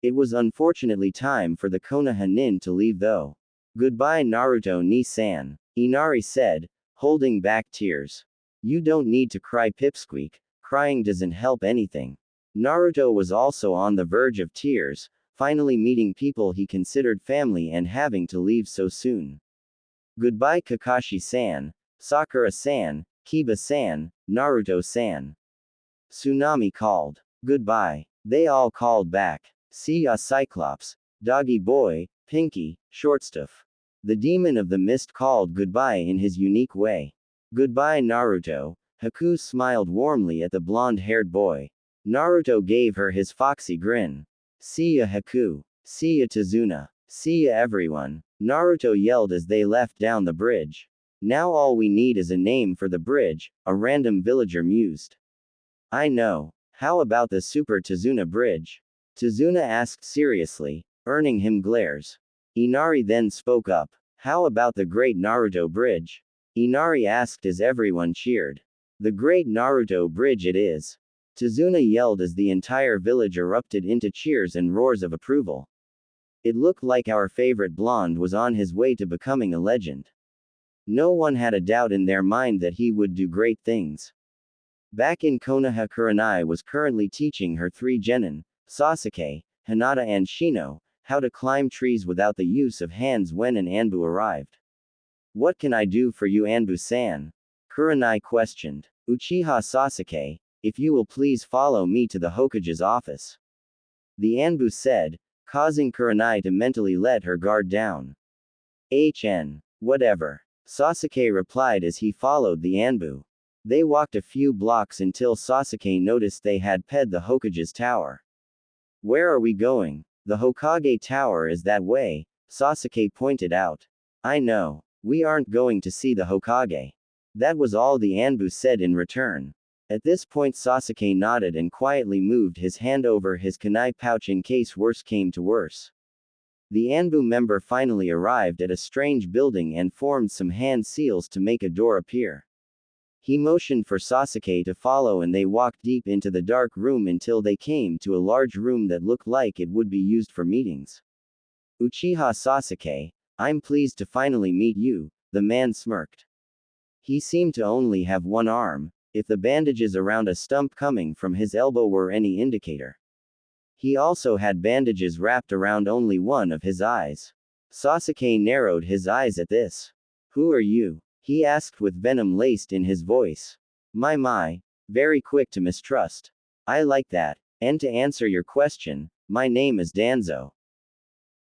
It was unfortunately time for the Konoha nin to leave though. Goodbye Naruto ni-san, Inari said, holding back tears. You don't need to cry Pipsqueak, crying doesn't help anything. Naruto was also on the verge of tears, finally meeting people he considered family and having to leave so soon. Goodbye Kakashi-san, Sakura-san, Kiba-san, Naruto-san. Tsunami called. Goodbye. They all called back. See ya Cyclops, Doggy Boy, Pinky, Shortstuff. The demon of the mist called goodbye in his unique way. Goodbye Naruto. Haku smiled warmly at the blonde-haired boy. Naruto gave her his foxy grin. See ya Haku. See ya Tazuna. See ya everyone. Naruto yelled as they left down the bridge. Now all we need is a name for the bridge, a random villager mused. I know. How about the Super Tazuna Bridge? Tazuna asked seriously, earning him glares. Inari then spoke up. How about the Great Naruto Bridge? Inari asked as everyone cheered. The Great Naruto Bridge it is. Tazuna yelled as the entire village erupted into cheers and roars of approval. It looked like our favorite blonde was on his way to becoming a legend. No one had a doubt in their mind that he would do great things. Back in Konoha, Kurenai was currently teaching her 3 genin, Sasuke, Hinata and Shino, how to climb trees without the use of hands when an Anbu arrived. What can I do for you, Anbu-san? Kurenai questioned. Uchiha Sasuke, if you will please follow me to the Hokage's office. The Anbu said, causing Kurenai to mentally let her guard down. Whatever. Sasuke replied as he followed the Anbu. They walked a few blocks until Sasuke noticed they had passed the Hokage's tower. Where are we going? The Hokage tower is that way, Sasuke pointed out. I know. We aren't going to see the Hokage. That was all the Anbu said in return. At this point Sasuke nodded and quietly moved his hand over his kunai pouch in case worse came to worse. The Anbu member finally arrived at a strange building and formed some hand seals to make a door appear. He motioned for Sasuke to follow and they walked deep into the dark room until they came to a large room that looked like it would be used for meetings. Uchiha Sasuke, I'm pleased to finally meet you, the man smirked. He seemed to only have one arm, if the bandages around a stump coming from his elbow were any indicator. He also had bandages wrapped around only one of his eyes. Sasuke narrowed his eyes at this. Who are you? He asked with venom laced in his voice. My, very quick to mistrust. I like that. And to answer your question, my name is Danzo.